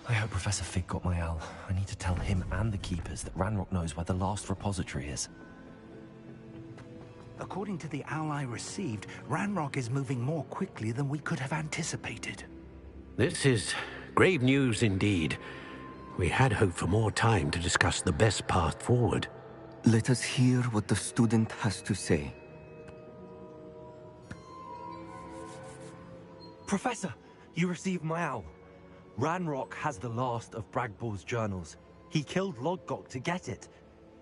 I hope Professor Fig got my owl. I need to tell him and the Keepers that Ranrock knows where the last repository is. According to the owl I received, Ranrock is moving more quickly than we could have anticipated. This is grave news indeed. We had hoped for more time to discuss the best path forward. Let us hear what the student has to say. Professor, you received my owl. Ranrock has the last of Bragbor's journals. He killed Lodgok to get it.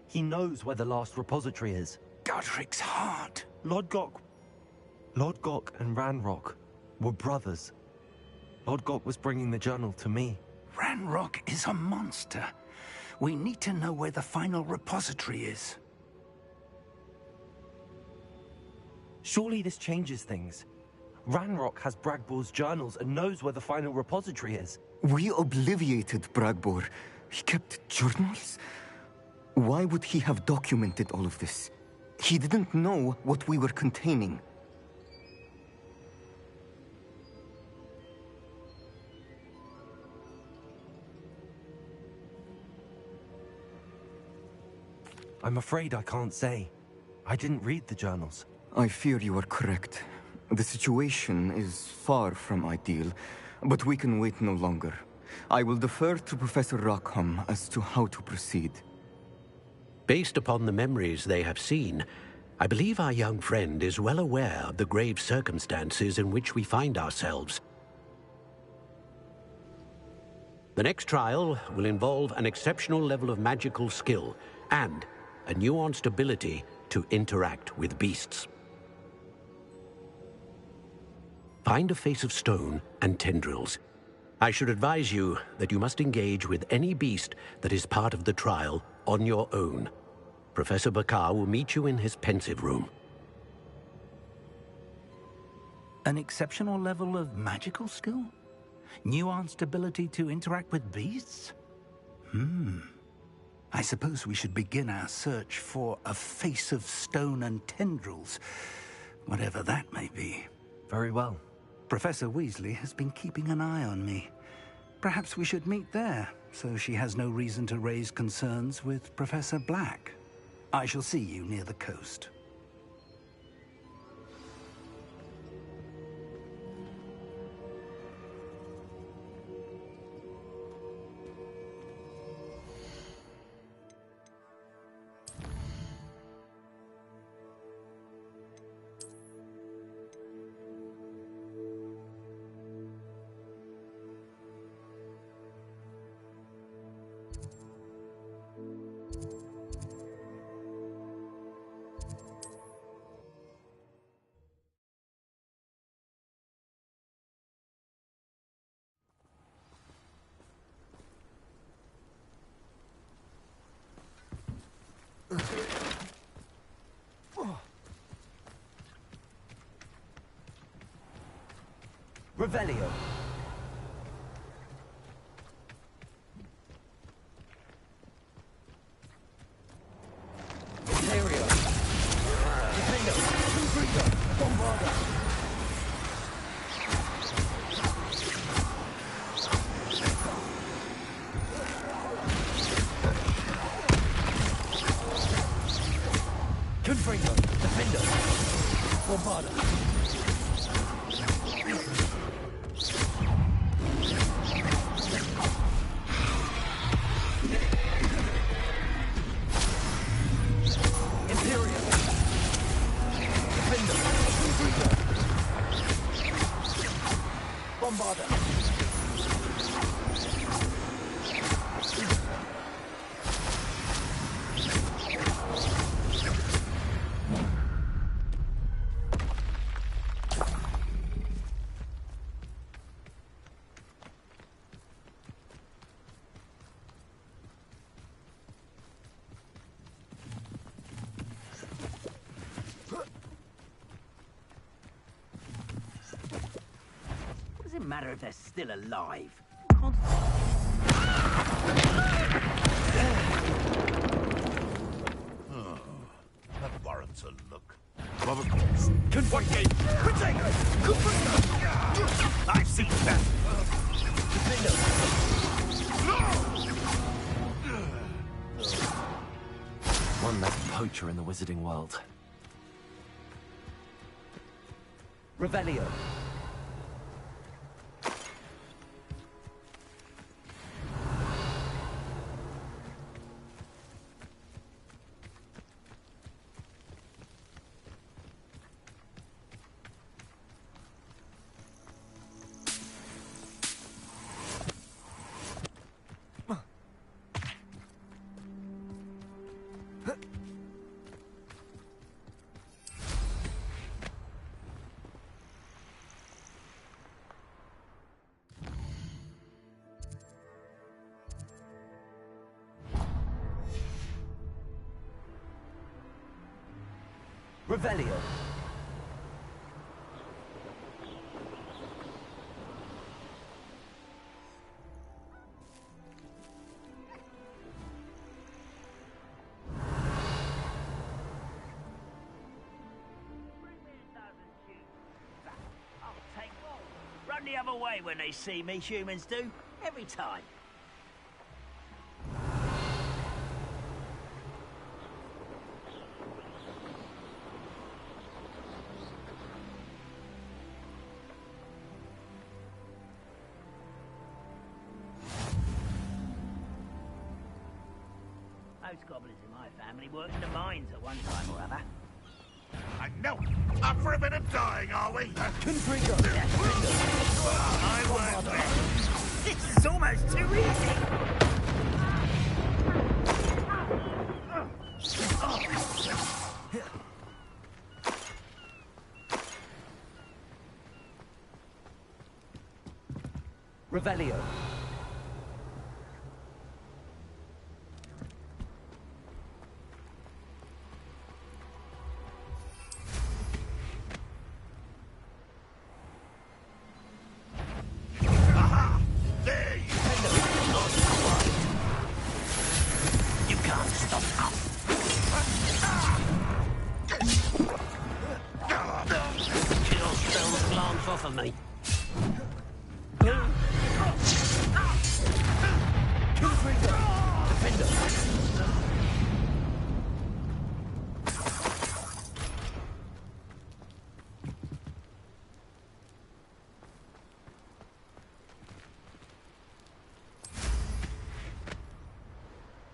He knows where the last repository is. Godric's heart. Lodgok and Ranrock were brothers. Lodgok was bringing the journal to me. Ranrock is a monster. We need to know where the final repository is. Surely this changes things. Ranrock has Bragbor's journals and knows where the final repository is. We obliviated Bragbor. He kept journals? Why would he have documented all of this? He didn't know what we were containing. I'm afraid I can't say. I didn't read the journals. I fear you are correct. The situation is far from ideal, but we can wait no longer. I will defer to Professor Rackham as to how to proceed. Based upon the memories they have seen, I believe our young friend is well aware of the grave circumstances in which we find ourselves. The next trial will involve an exceptional level of magical skill and a nuanced ability to interact with beasts. Find a face of stone and tendrils. I should advise you that you must engage with any beast that is part of the trial on your own. Professor Bakar will meet you in his pensive room. An exceptional level of magical skill? Nuanced ability to interact with beasts? I suppose we should begin our search for a face of stone and tendrils, whatever that may be. Very well. Professor Weasley has been keeping an eye on me. Perhaps we should meet there, so she has no reason to raise concerns with Professor Black. I shall see you near the coast. Revelio. Ontario. Defendo. Confringo. Bombarda. Confringo. Defendo. Bombarda. Doesn't matter if they're still alive. That warrants a look. I've seen that. One less poacher in the wizarding world. Revelio. Revelio. Run the other way when they see me, humans do. Every time. Most goblins in my family worked in the mines at one time or other. I know. Up for a bit of dying, are we? Confringo. I won't bet. This is almost too easy. Revelio. You can't stop us. Kill spells glance off of me.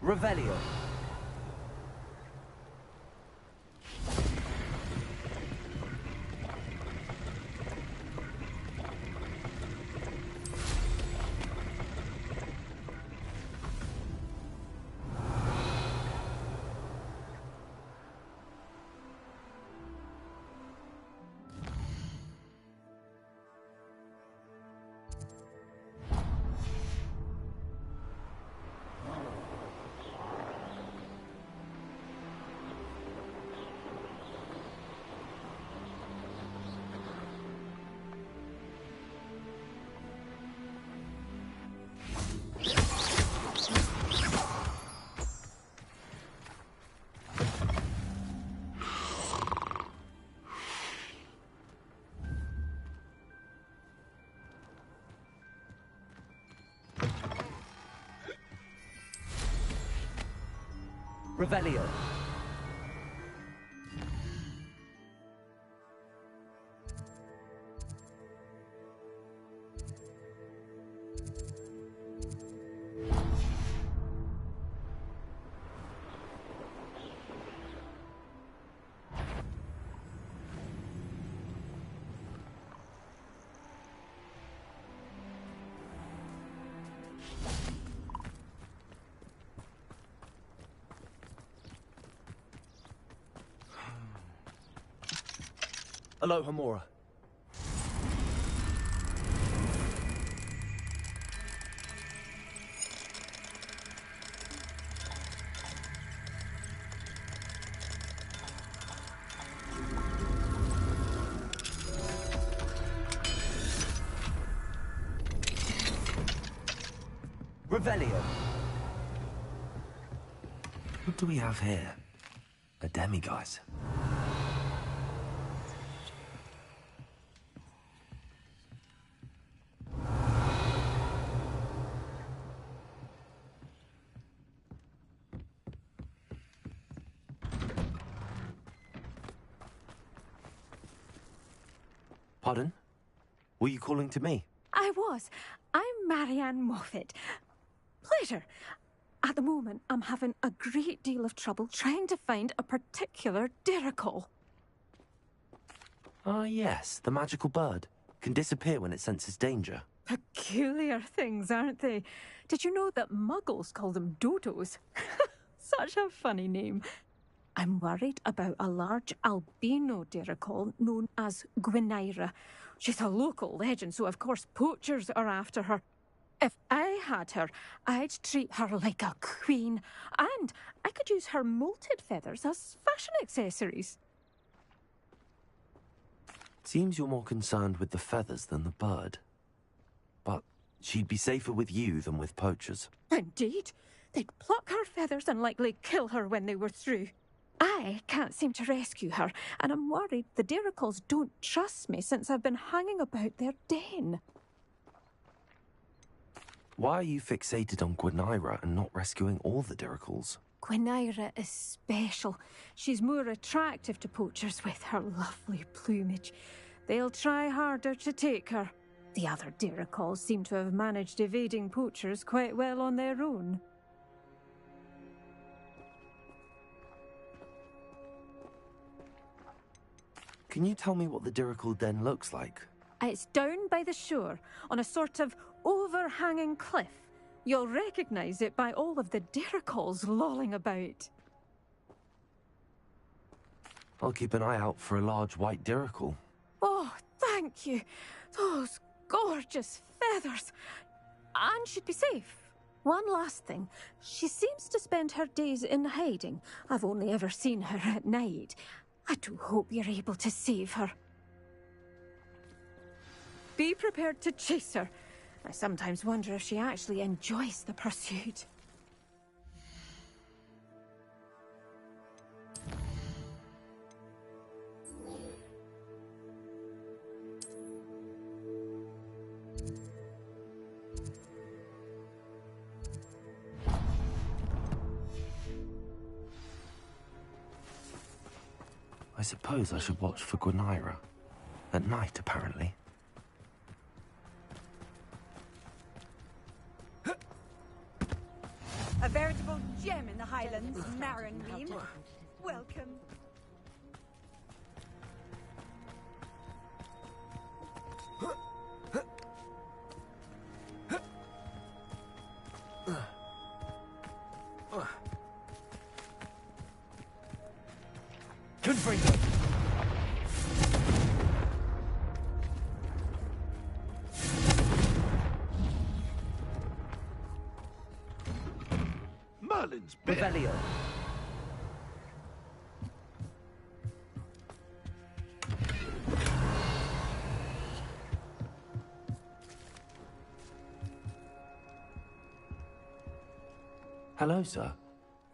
Revelio. Revelio. Hello, Hamura. Revelio. What do we have here? A demiguise. Pardon? Were you calling to me? I was. I'm Marianne Moffat. Pleasure. At the moment, I'm having a great deal of trouble trying to find a particular Diricol. Ah, yes, the magical bird. Can disappear when it senses danger. Peculiar things, aren't they? Did you know that muggles call them dodos? Such a funny name. I'm worried about a large albino Diricol known as Gwynaira. She's a local legend, so of course poachers are after her. If I had her, I'd treat her like a queen, and I could use her molted feathers as fashion accessories. Seems you're more concerned with the feathers than the bird. But she'd be safer with you than with poachers. Indeed. They'd pluck her feathers and likely kill her when they were through. I can't seem to rescue her, and I'm worried the Diricles don't trust me since I've been hanging about their den. Why are you fixated on Gwynaira and not rescuing all the Diricles? Gwynaira is special. She's more attractive to poachers with her lovely plumage. They'll try harder to take her. The other Diricles seem to have managed evading poachers quite well on their own. Can you tell me what the Diricle den looks like? It's down by the shore, on a sort of overhanging cliff. You'll recognise it by all of the Diricles lolling about. I'll keep an eye out for a large white Diricle. Oh, thank you. Those gorgeous feathers. And she'd be safe. One last thing. She seems to spend her days in hiding. I've only ever seen her at night. I do hope you're able to save her. Be prepared to chase her. I sometimes wonder if she actually enjoys the pursuit. I suppose I should watch for Gwynaira. At night, apparently. A veritable gem in the Highlands, Marinweem. Welcome. Confringo! Merlin's bear. Revelio. Hello, sir.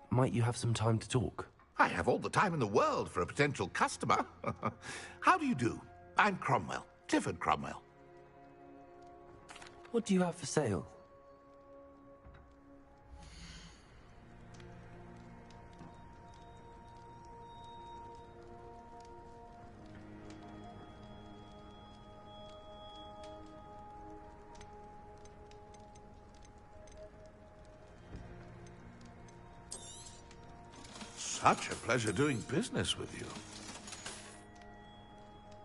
Might you have some time to talk? I have all the time in the world for a potential customer. How do you do? I'm Cromwell, Clifford Cromwell. What do you have for sale? Such a pleasure doing business with you.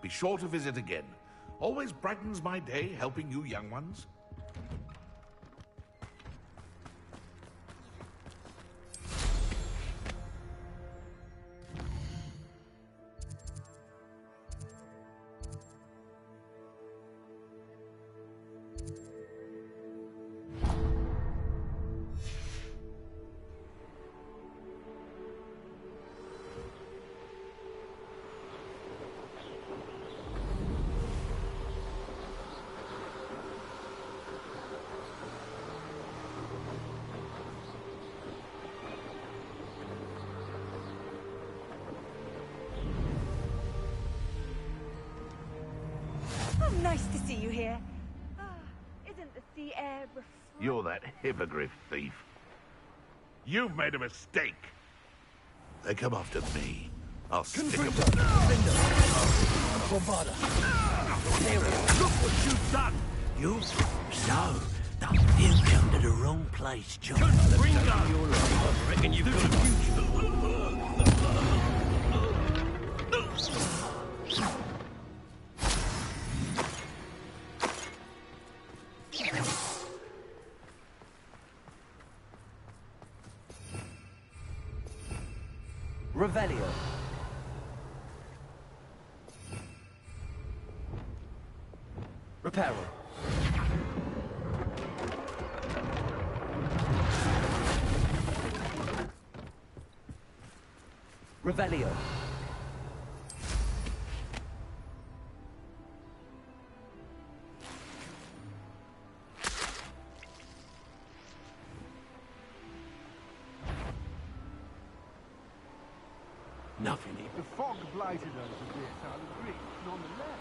Be sure to visit again. Always brightens my day helping you young ones. Nice to see you here. Isn't the sea air refreshing? You're that hippogriff thief. You've made a mistake. They come after me. I'll stick them. Bombarda. Look what you've done. You? So, you come to the wrong place, John. Ringo! I reckon you've got a future. Revelio. Reparo. Revelio. Nothing. The fog blighted us a bit, I'll agree. Nonetheless...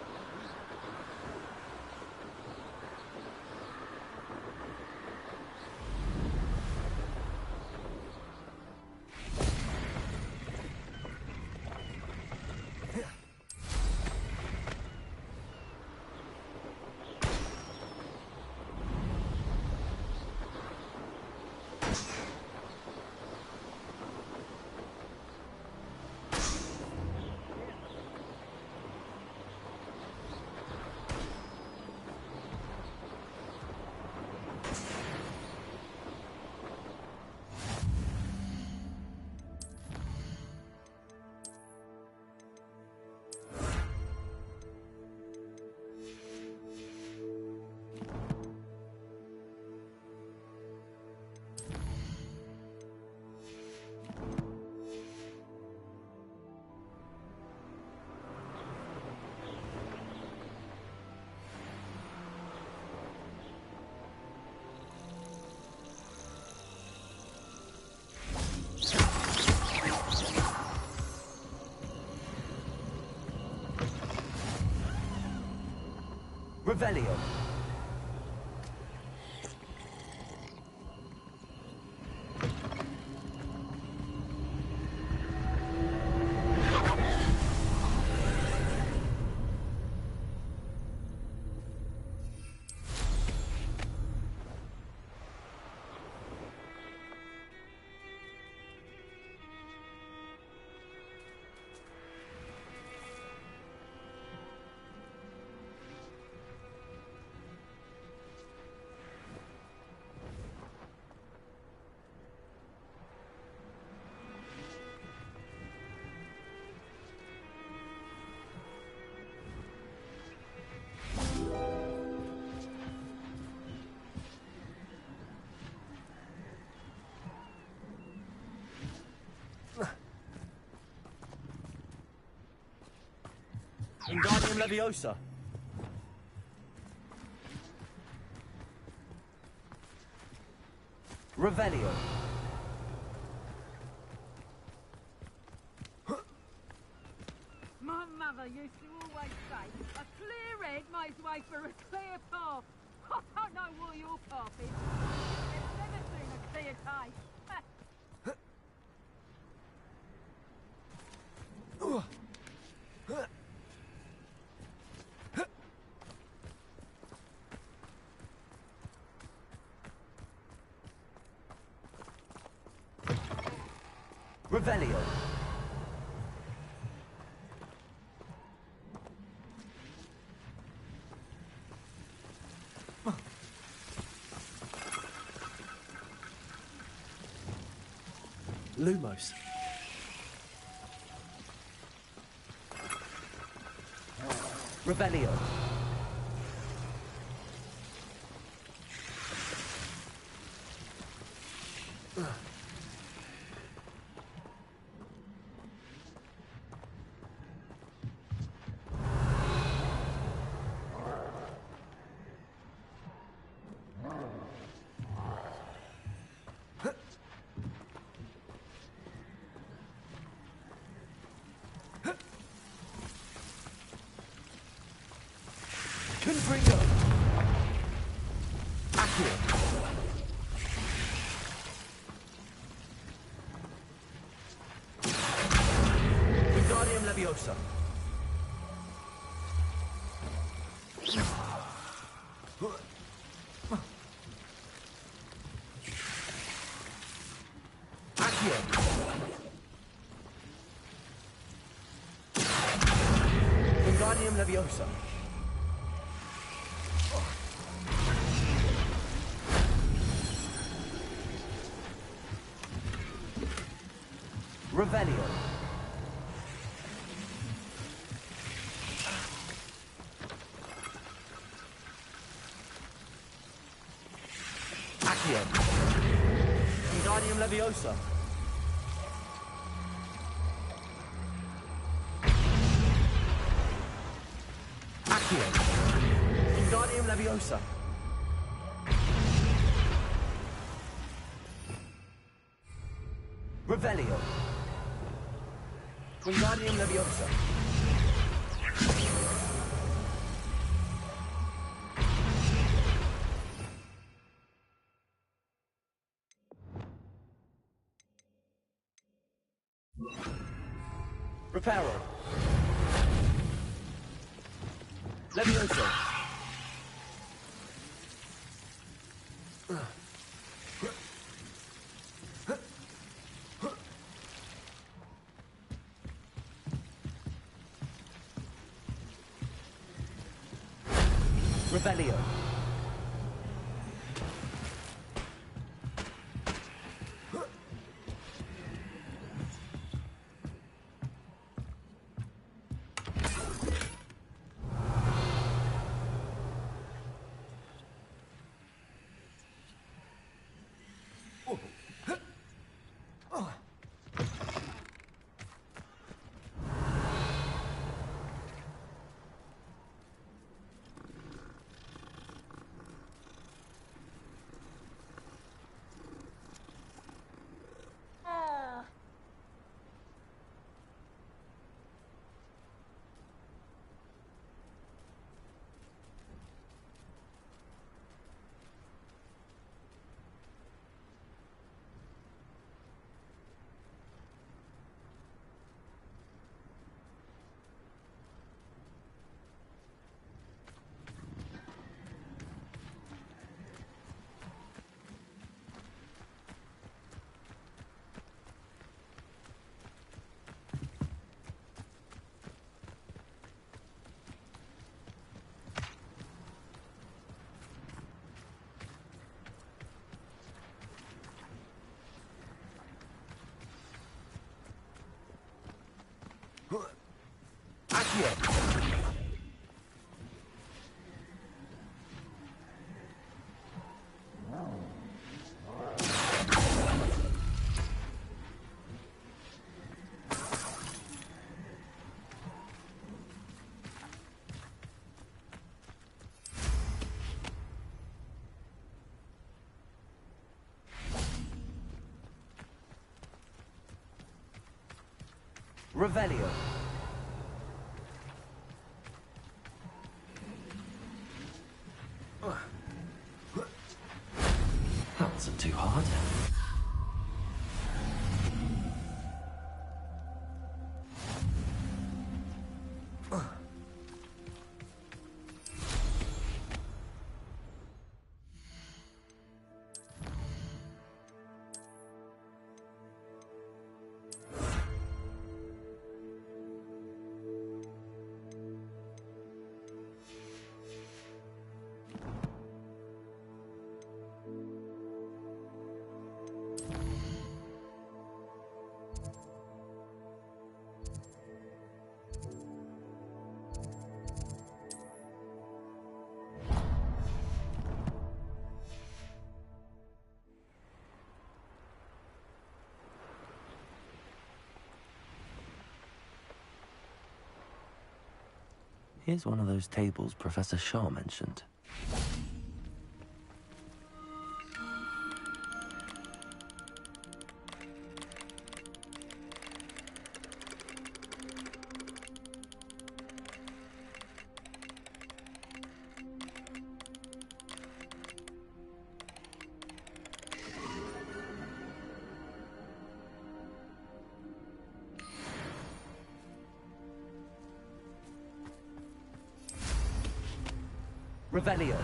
Revelio. Wingardium Leviosa. Revelio. My mother used to always say, a clear head makes way for a clear path. I don't know what your path is. I've never seen a clear cave. Revelio. Lumos. Revelio. Confringo. Accio. Wingardium Leviosa. Accio. Wingardium Leviosa. Revelio. Accio. Wingardium Leviosa. Accio. Wingardium Leviosa. Revelio. Wingardium Leviosa. Reparo. Leviosa. Revelio. Revelio. That wasn't too hard. Here's one of those tables Professor Shaw mentioned. Revelio.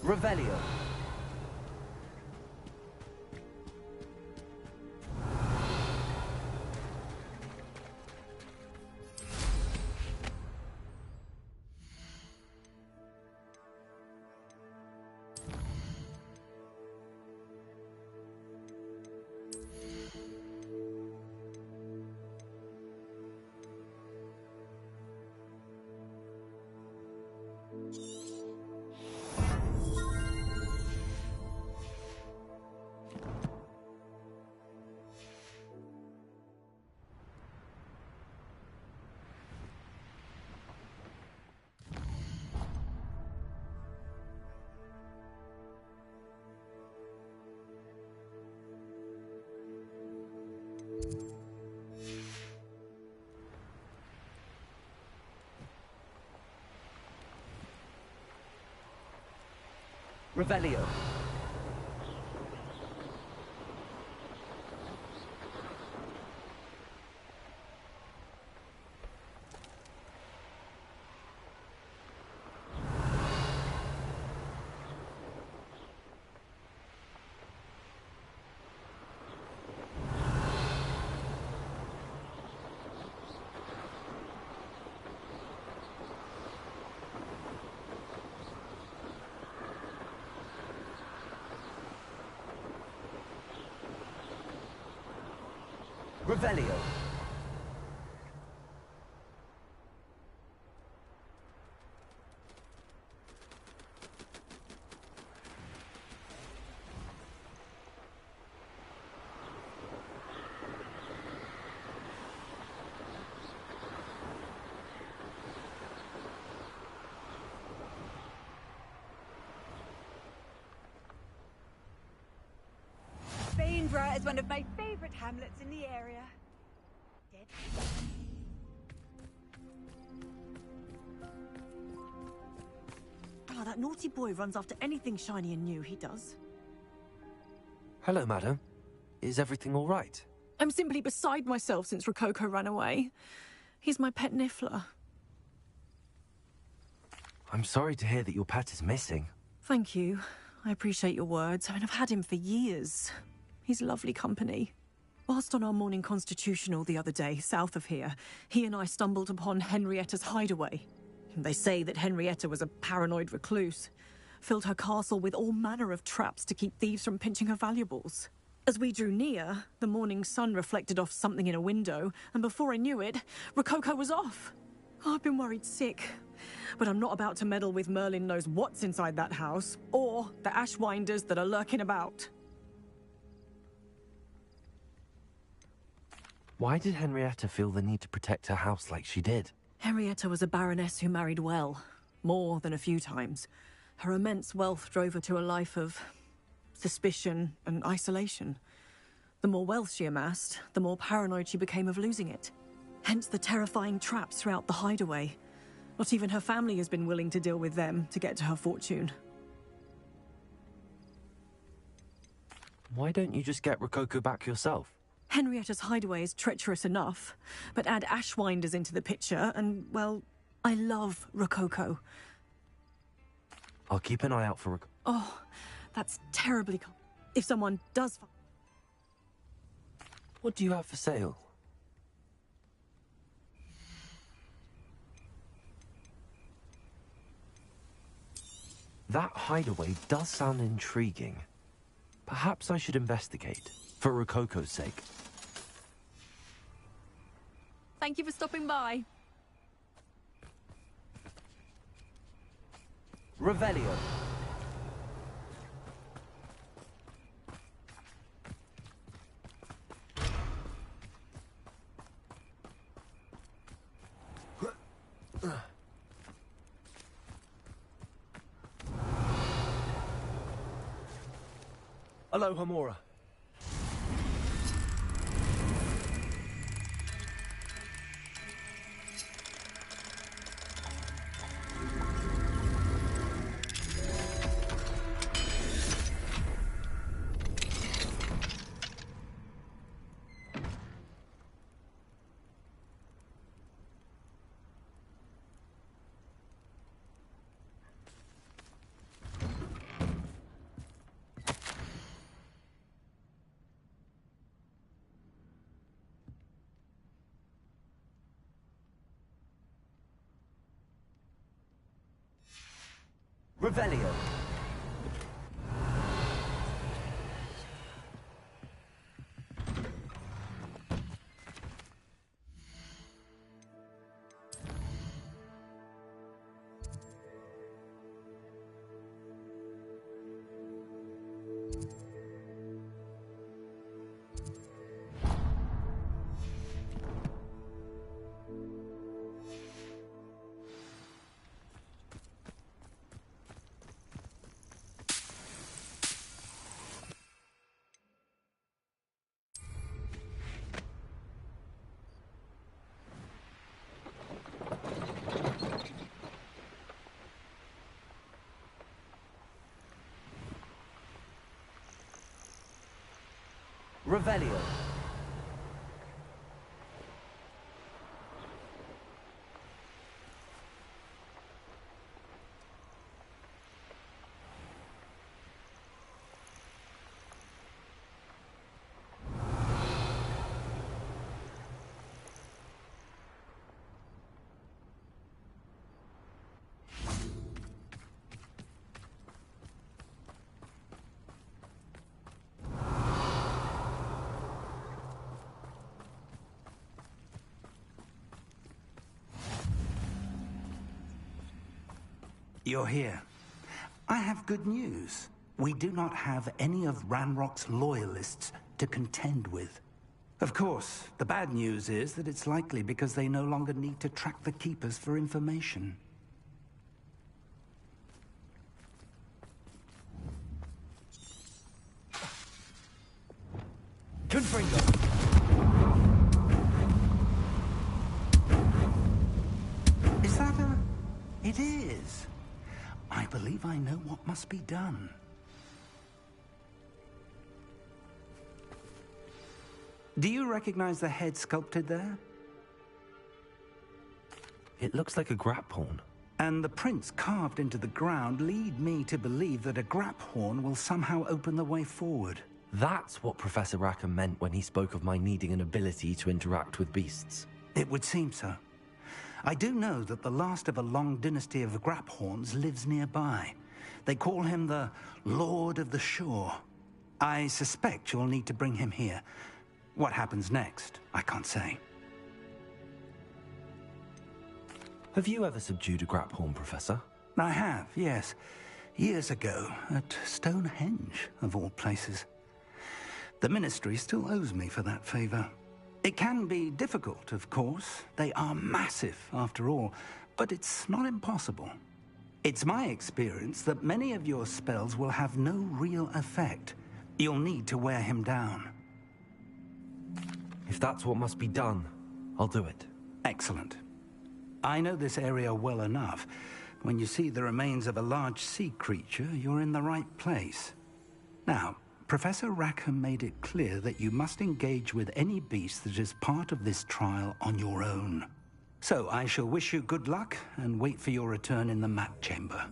Revelio. Revelio. Revelio. Bainborough is one of my favourite hamlets in the area. Dead. Ah, that naughty boy runs after anything shiny and new, he does. Hello, madam. Is everything all right? I'm simply beside myself since Rococo ran away. He's my pet Niffler. I'm sorry to hear that your pet is missing. Thank you. I appreciate your words. I mean, I've had him for years. He's lovely company. Whilst on our morning constitutional the other day, south of here, he and I stumbled upon Henrietta's hideaway. They say that Henrietta was a paranoid recluse, filled her castle with all manner of traps to keep thieves from pinching her valuables. As we drew near, the morning sun reflected off something in a window, and before I knew it, Rococo was off. Oh, I've been worried sick. But I'm not about to meddle with Merlin knows what's inside that house, or the ashwinders that are lurking about. Why did Henrietta feel the need to protect her house like she did? Henrietta was a baroness who married well, more than a few times. Her immense wealth drove her to a life of suspicion and isolation. The more wealth she amassed, the more paranoid she became of losing it. Hence the terrifying traps throughout the hideaway. Not even her family has been willing to deal with them to get to her fortune. Why don't you just get Rococo back yourself? Henrietta's hideaway is treacherous enough, but add ashwinders into the picture and, well, I love Rococo. I'll keep an eye out for Rococo. Oh, that's terribly cool. If someone does... What do you have for sale? That hideaway does sound intriguing. Perhaps I should investigate, for Rococo's sake. Thank you for stopping by. Revelio. Hello, Hamura. Revelio. Revelio. You're here. I have good news. We do not have any of Ranrock's loyalists to contend with. Of course, the bad news is that it's likely because they no longer need to track the Keepers for information. Confringo! Is that a... It is. I believe I know what must be done. Do you recognize the head sculpted there? It looks like a grap horn. And the prints carved into the ground lead me to believe that a grap horn will somehow open the way forward. That's what Professor Rackham meant when he spoke of my needing an ability to interact with beasts. It would seem so. I do know that the last of a long dynasty of Graphorns lives nearby. They call him the Lord of the Shore. I suspect you'll need to bring him here. What happens next, I can't say. Have you ever subdued a Graphorn, Professor? I have, yes. Years ago, at Stonehenge, of all places. The Ministry still owes me for that favor. It can be difficult, of course. They are massive, after all, but it's not impossible. It's my experience that many of your spells will have no real effect. You'll need to wear him down. If that's what must be done, I'll do it. Excellent. I know this area well enough. When you see the remains of a large sea creature, you're in the right place. Now, Professor Rackham made it clear that you must engage with any beast that is part of this trial on your own. So I shall wish you good luck and wait for your return in the map chamber.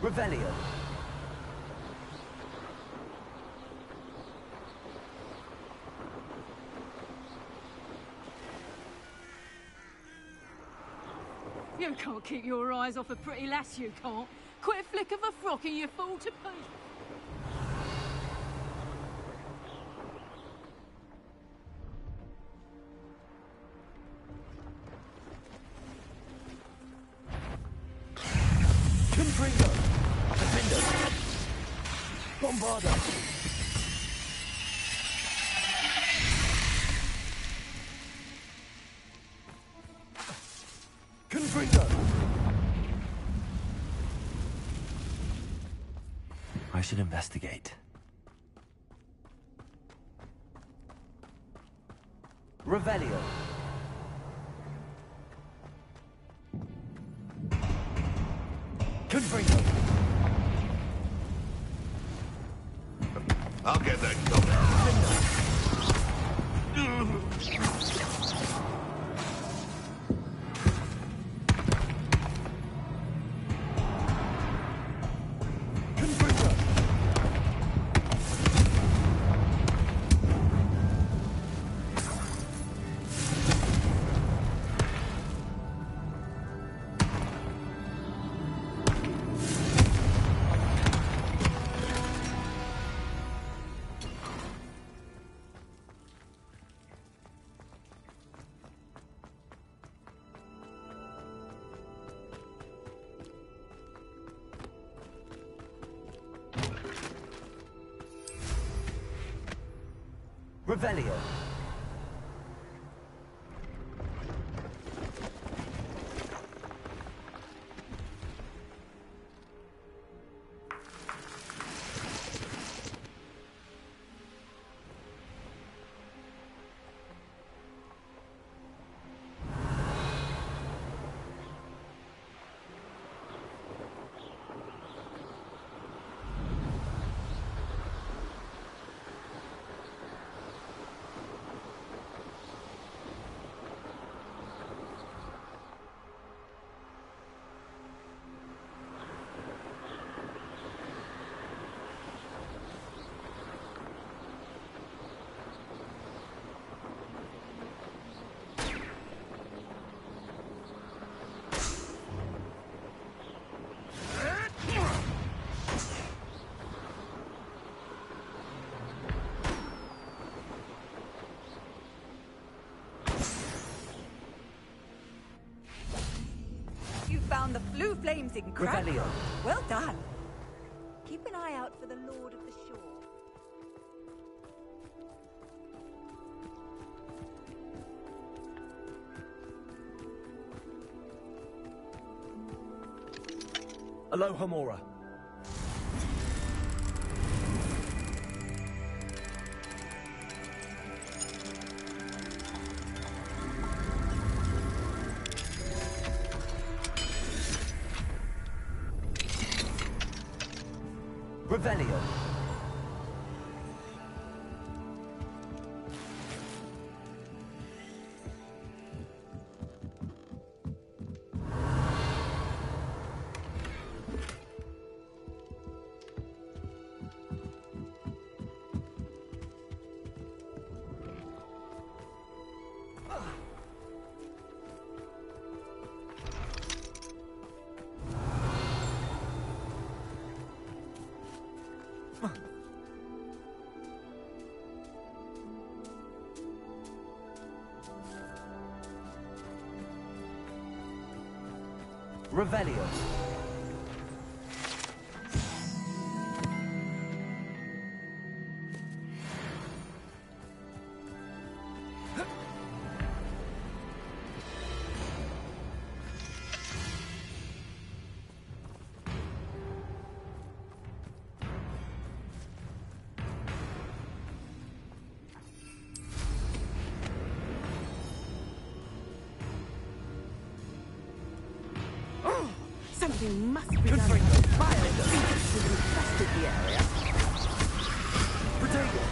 Revelio. You can't keep your eyes off a pretty lass, you can't. Quit a flick of a frock and you fall to pieces. Confringo! Defender! Bombarda! Confringo! I should investigate. Revelio. Confringo! I'll get that covered. Revelio. You found the blue flames in Crackle. Revelio. Well done. Keep an eye out for the Lord of the Shore. Aloha Mora. Revelio. Revelio. Something must be done. Fire creatures have infested the area. Protego!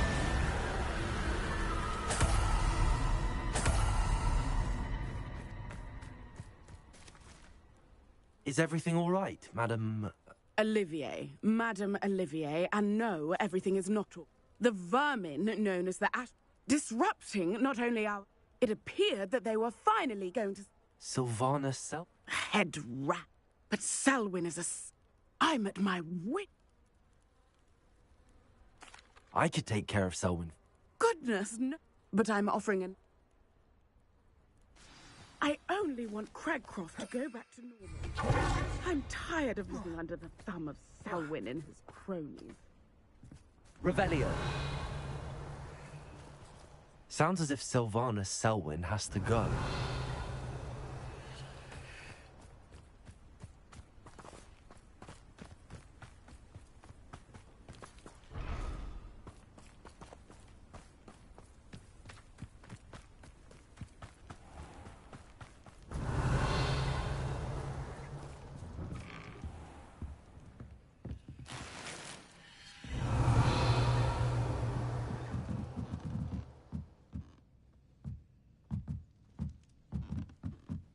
Is everything all right, Madam? Olivier, Madame Olivier, and no, everything is not all. The vermin known as the Ash disrupting not only our... It appeared that they were finally going to... Sylvana Sel? Head rat. But Selwyn is a... I'm at my wit... I could take care of Selwyn. Goodness, no. But I'm offering an... I only want Cragcroft to go back to normal. I'm tired of living under the thumb of Selwyn and his cronies. Revelio. Sounds as if Sylvana Selwyn has to go.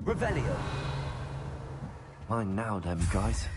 Revelio. Mine now, them guys.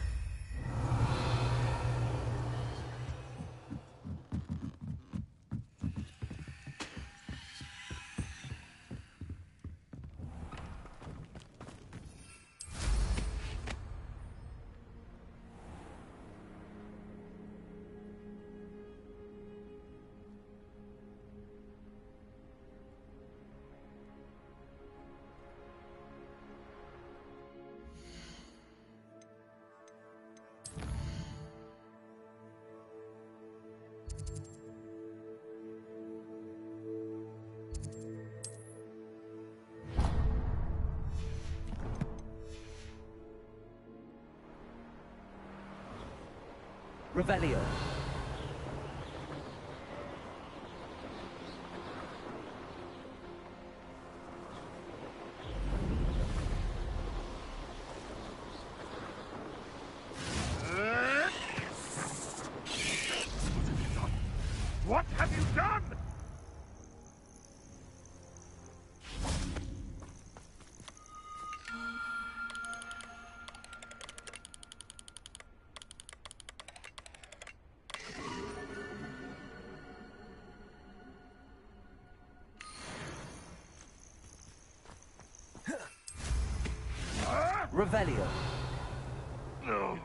Revelio. What have you done? Revelio. No.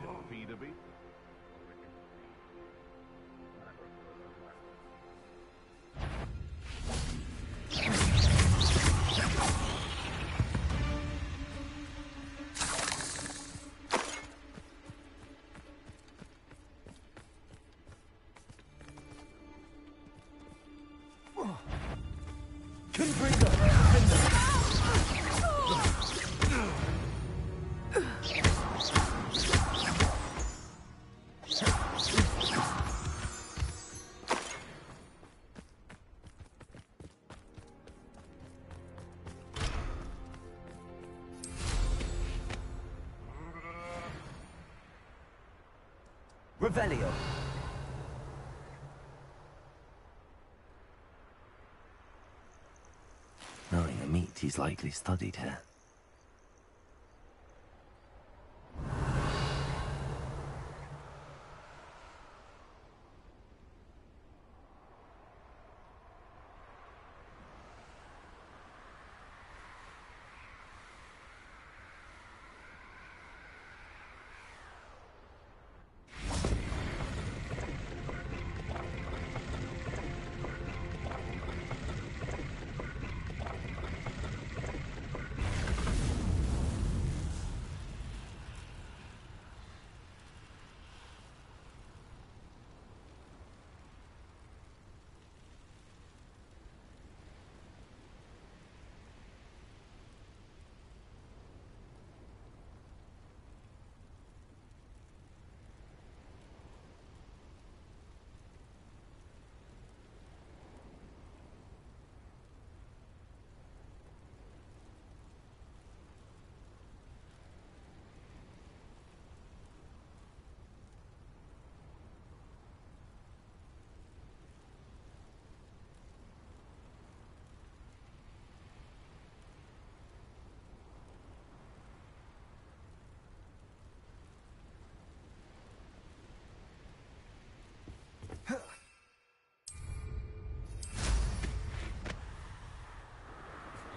Revelio. Knowing the meat, he's likely studied here.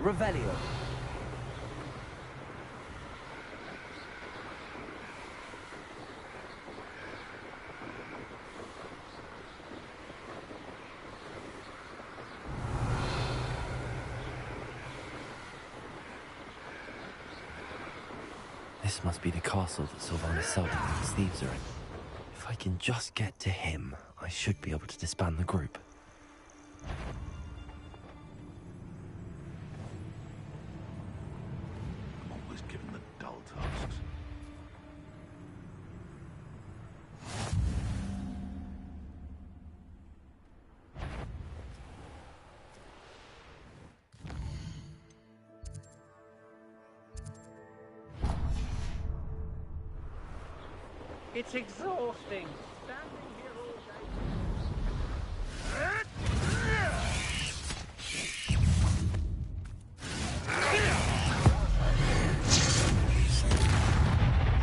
Revelio. This must be the castle that Sylvanas Selden and his thieves are in. If I can just get to him, I should be able to disband the group. Always given the dull tasks. It's exhausting. Standing here all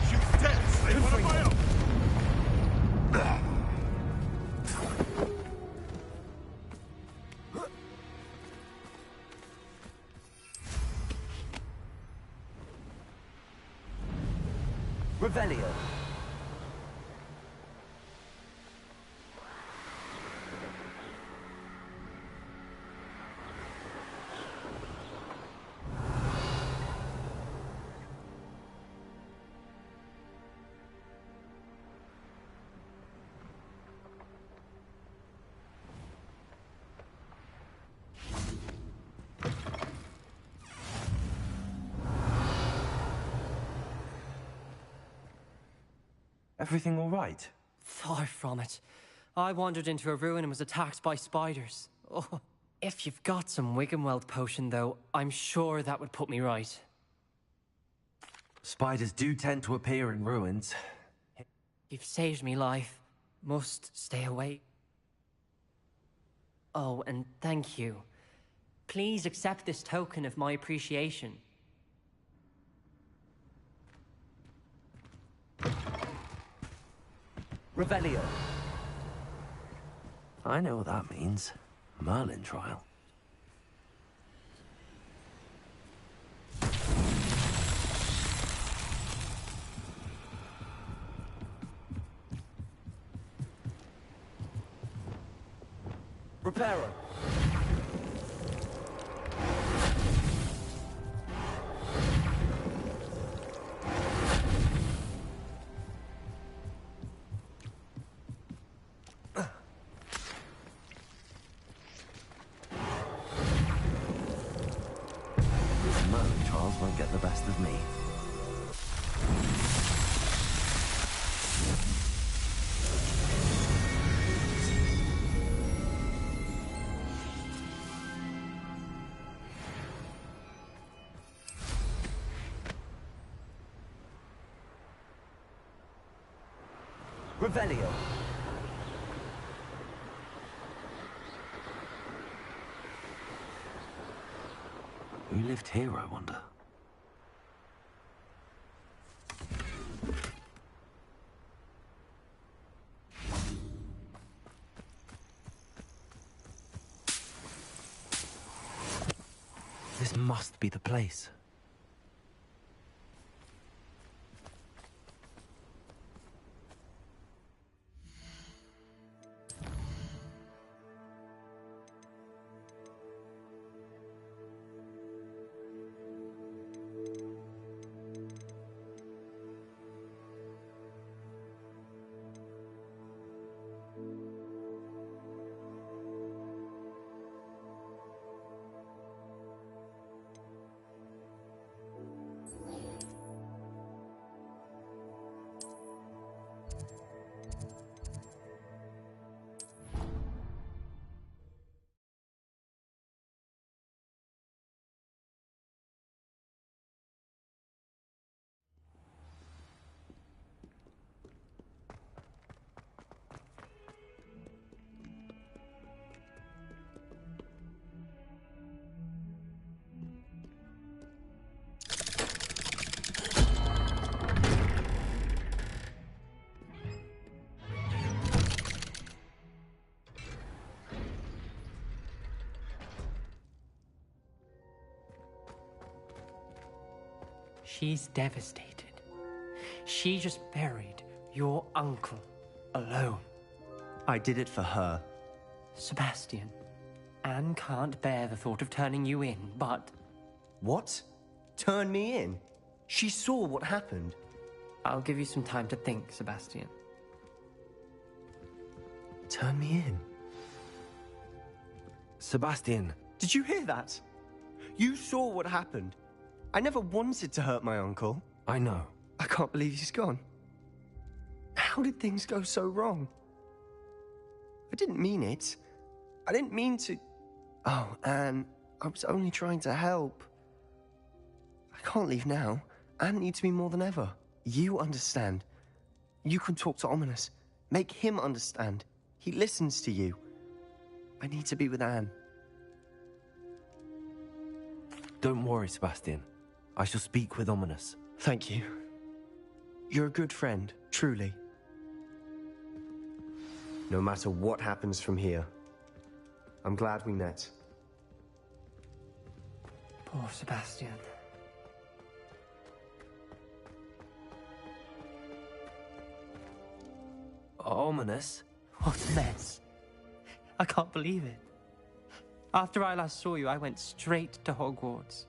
Shoot dead! Stay one of my own! Revelio. Everything all right? Far from it. I wandered into a ruin and was attacked by spiders. Oh. If you've got some Wiggenweld potion, though, I'm sure that would put me right. Spiders do tend to appear in ruins. You've saved me life. Must stay away. Oh, and thank you. Please accept this token of my appreciation. Revelio. I know what that means. Merlin trial. Reparo. Merlin trials won't get the best of me. Revelio. Who lived here, I wonder? This must be the place. She's devastated. She just buried your uncle alone. I did it for her. Sebastian, Anne can't bear the thought of turning you in, but... What? Turn me in? She saw what happened. I'll give you some time to think, Sebastian. Turn me in? Sebastian. Did you hear that? You saw what happened. I never wanted to hurt my uncle. I know. I can't believe he's gone. How did things go so wrong? I didn't mean it. I didn't mean to... Oh, Anne, I was only trying to help. I can't leave now. Anne needs me more than ever. You understand. You can talk to Ominous. Make him understand. He listens to you. I need to be with Anne. Don't worry, Sebastian. I shall speak with Ominous. Thank you. You're a good friend, truly. No matter what happens from here, I'm glad we met. Poor Sebastian. Ominous? What a mess. I can't believe it. After I last saw you, I went straight to Hogwarts.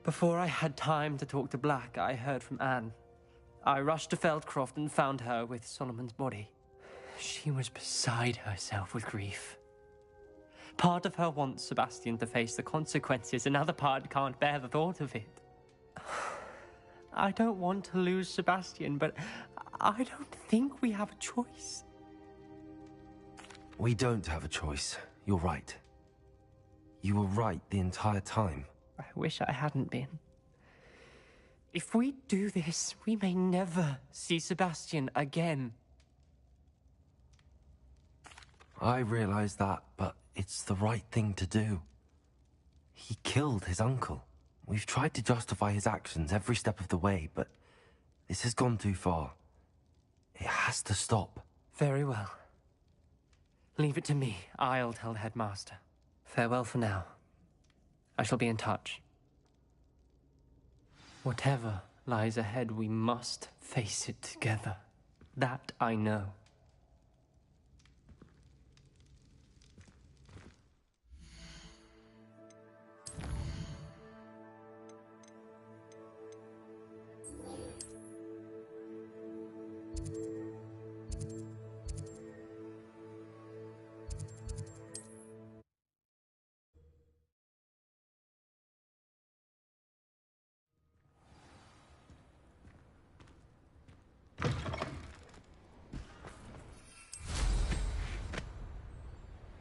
Before I had time to talk to Black, I heard from Anne. I rushed to Feldcroft and found her with Solomon's body. She was beside herself with grief. Part of her wants Sebastian to face the consequences, another part can't bear the thought of it. I don't want to lose Sebastian, but I don't think we have a choice. We don't have a choice. You're right. You were right the entire time. I wish I hadn't been. If we do this, we may never see Sebastian again. I realize that, but it's the right thing to do. He killed his uncle. We've tried to justify his actions every step of the way, but this has gone too far. It has to stop. Very well. Leave it to me. I'll tell the headmaster. Farewell for now. I shall be in touch. Whatever lies ahead, we must face it together. That I know.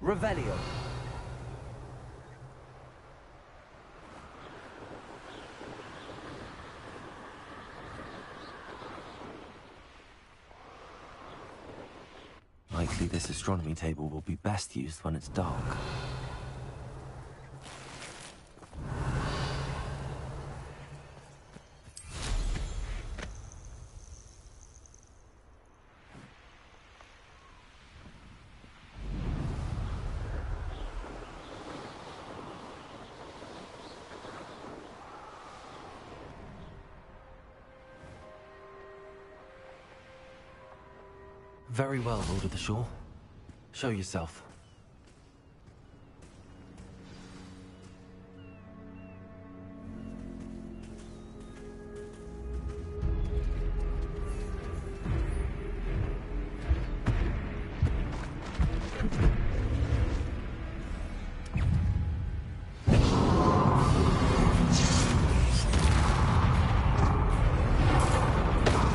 Revelio. Likely this astronomy table will be best used when it's dark. Very well, Lord of the Shore. Show yourself.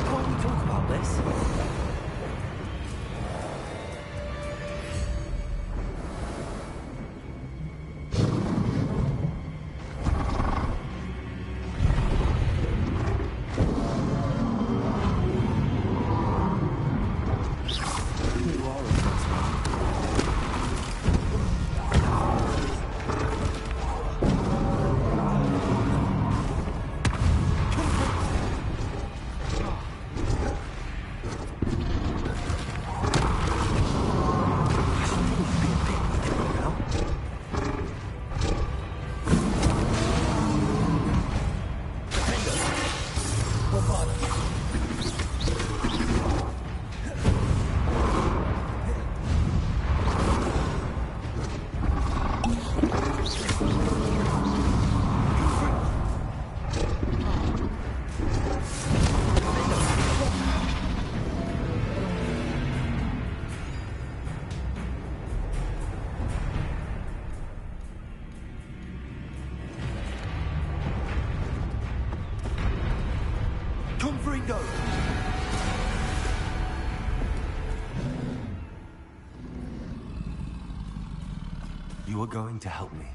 Can't we talk about this? You are going to help me.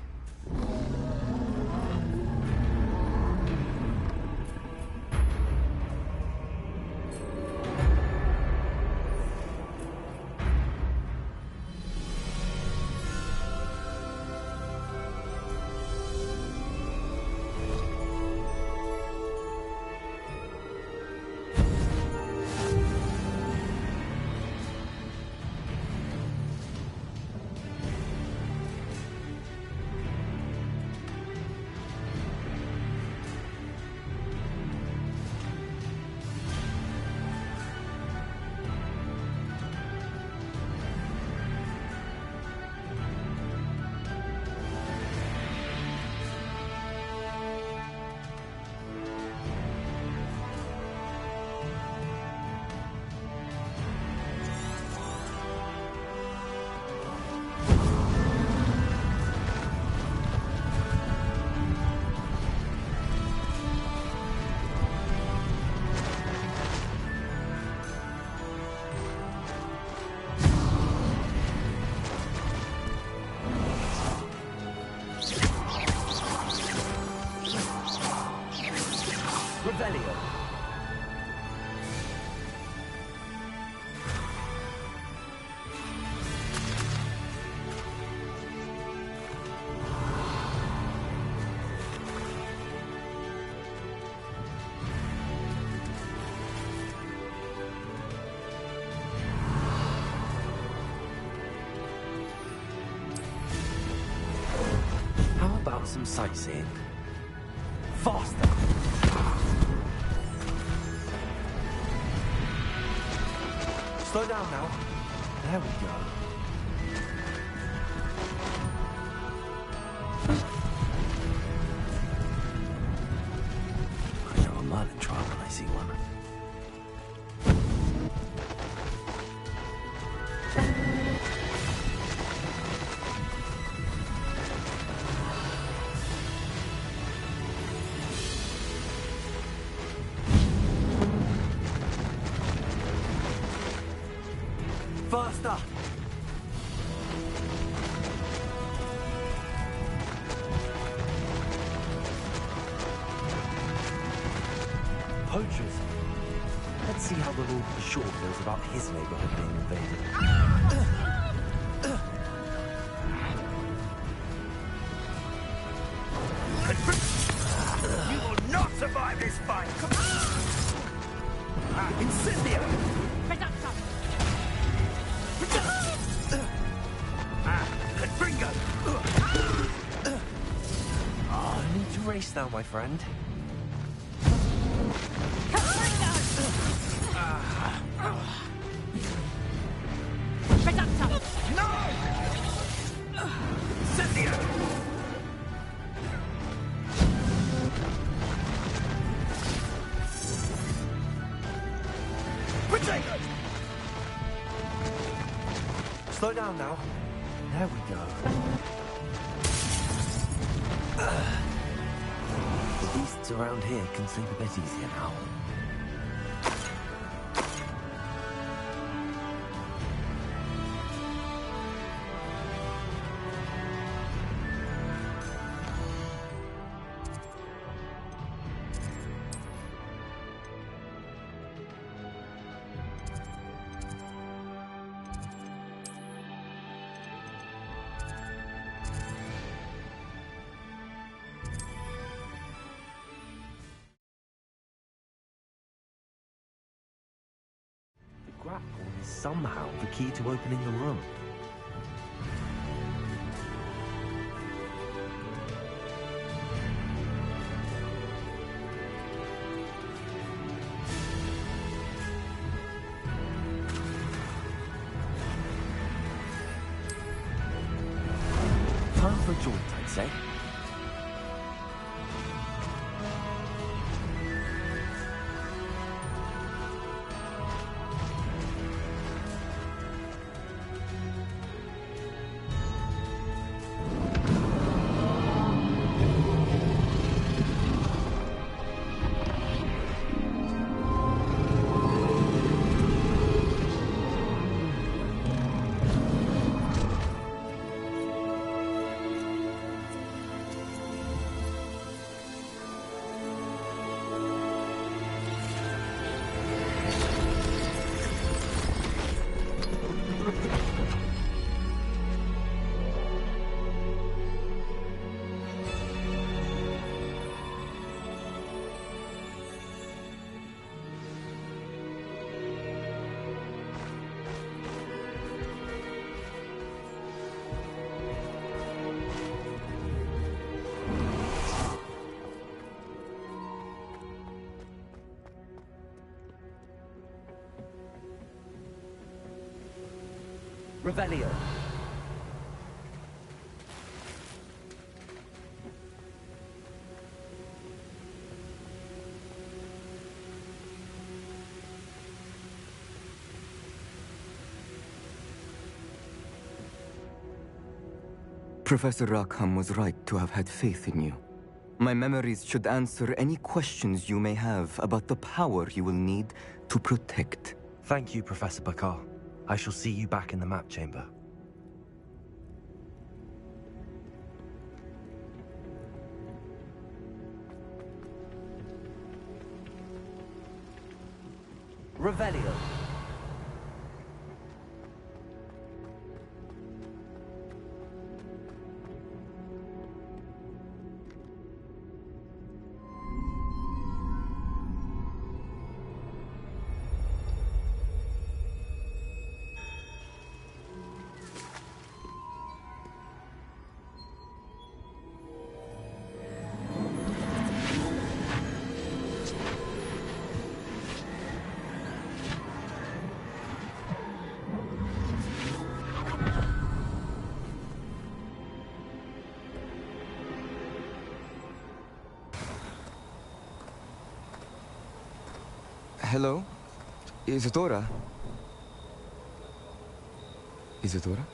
Revelio. How about some sightseeing? Faster! Slow down now. There we go. I know a Merlin trial when I see one. Faster! Poachers. Let's see how the Lord of the Shore feels about his neighborhood being invaded. You will not survive this fight! Incendio! Confringo! Oh, I need to race now, my friend. Slow down now. There we go. The beasts around here can sleep a bit easier now. Grapple is somehow the key to opening the room. Time for a jaunt, I'd say. Revelio. Professor Rackham was right to have had faith in you. My memories should answer any questions you may have about the power you will need to protect. Thank you, Professor Bakar. I shall see you back in the map chamber. Revelio. Hello? Isadora? Isadora?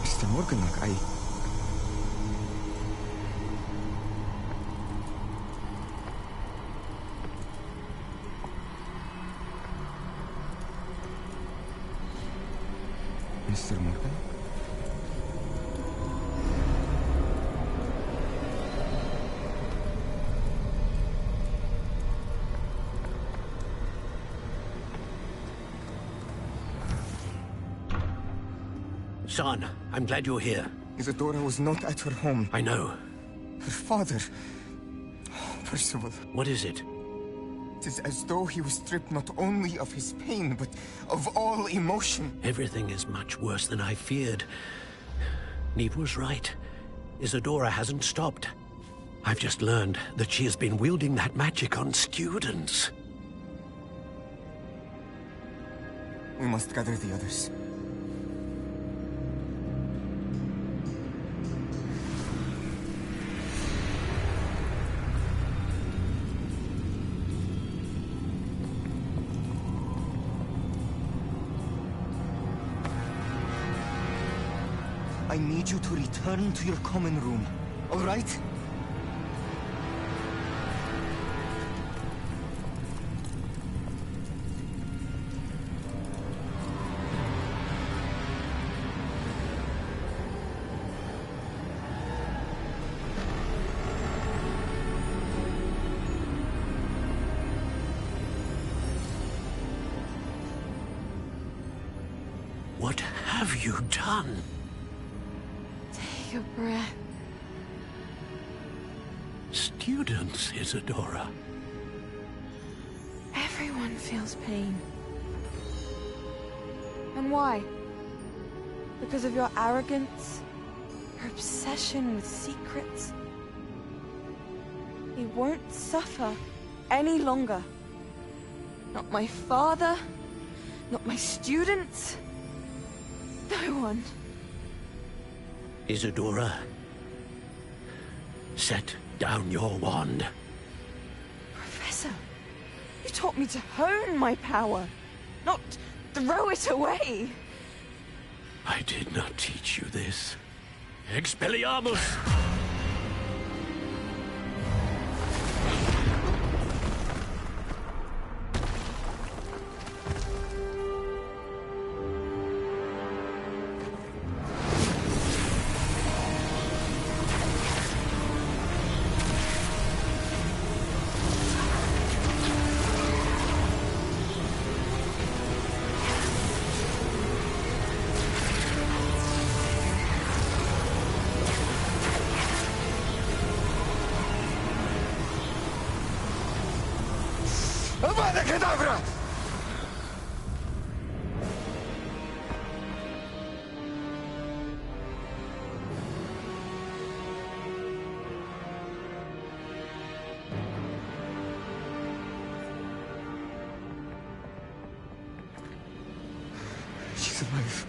Mr. Morganlock, Mr. Morgan? Son, I'm glad you're here. Isadora was not at her home. I know. Her father... Percival. What is it? It is as though he was stripped not only of his pain, but of all emotion. Everything is much worse than I feared. Neve was right. Isadora hasn't stopped. I've just learned that she has been wielding that magic on students. We must gather the others. I need you to return to your common room, all right? What have you done? Take a breath. Students, Isadora. Everyone feels pain. And why? Because of your arrogance? Your obsession with secrets? He won't suffer any longer. Not my father, not my students, no one. Isadora, set down your wand. Professor, you taught me to hone my power, not throw it away. I did not teach you this. Expelliarmus! Avada Kedavra! She's alive.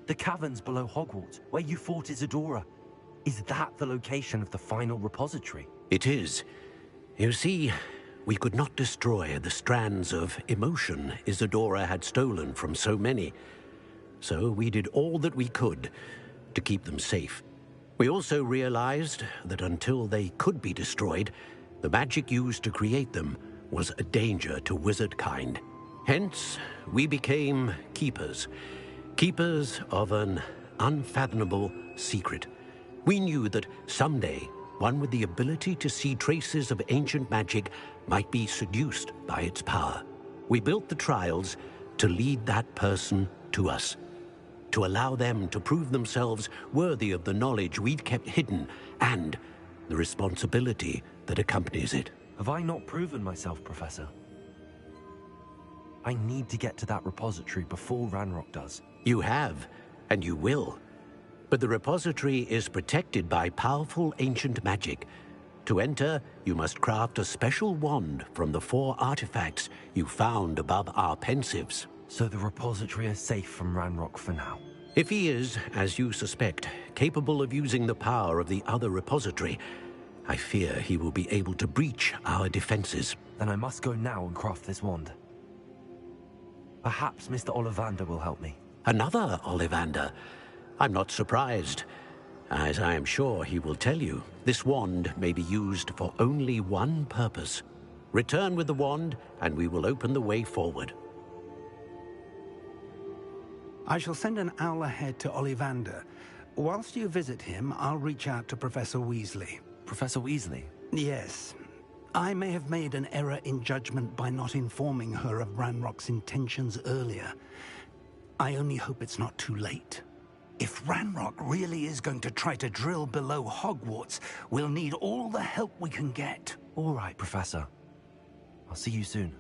The caverns below Hogwarts, where you fought Isadora. Is that the location of the final repository? It is. You see, we could not destroy the strands of emotion Isadora had stolen from so many. So we did all that we could to keep them safe. We also realized that until they could be destroyed, the magic used to create them was a danger to wizard kind. Hence, we became keepers. Keepers of an unfathomable secret. We knew that someday, one with the ability to see traces of ancient magic might be seduced by its power. We built the trials to lead that person to us, to allow them to prove themselves worthy of the knowledge we'd kept hidden and the responsibility that accompanies it. Have I not proven myself, Professor? I need to get to that repository before Ranrock does. You have, and you will. But the repository is protected by powerful ancient magic. To enter, you must craft a special wand from the 4 artifacts you found above our pensives. So the repository is safe from Ranrock for now? If he is, as you suspect, capable of using the power of the other repository, I fear he will be able to breach our defenses. Then I must go now and craft this wand. Perhaps Mr. Ollivander will help me. Another Ollivander? I'm not surprised. As I am sure he will tell you, this wand may be used for only one purpose. Return with the wand, and we will open the way forward. I shall send an owl ahead to Ollivander. Whilst you visit him, I'll reach out to Professor Weasley. Professor Weasley? Yes. I may have made an error in judgment by not informing her of Ranrock's intentions earlier. I only hope it's not too late. If Ranrock really is going to try to drill below Hogwarts, we'll need all the help we can get. All right, Professor. I'll see you soon.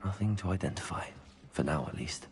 Nothing to identify, for now at least.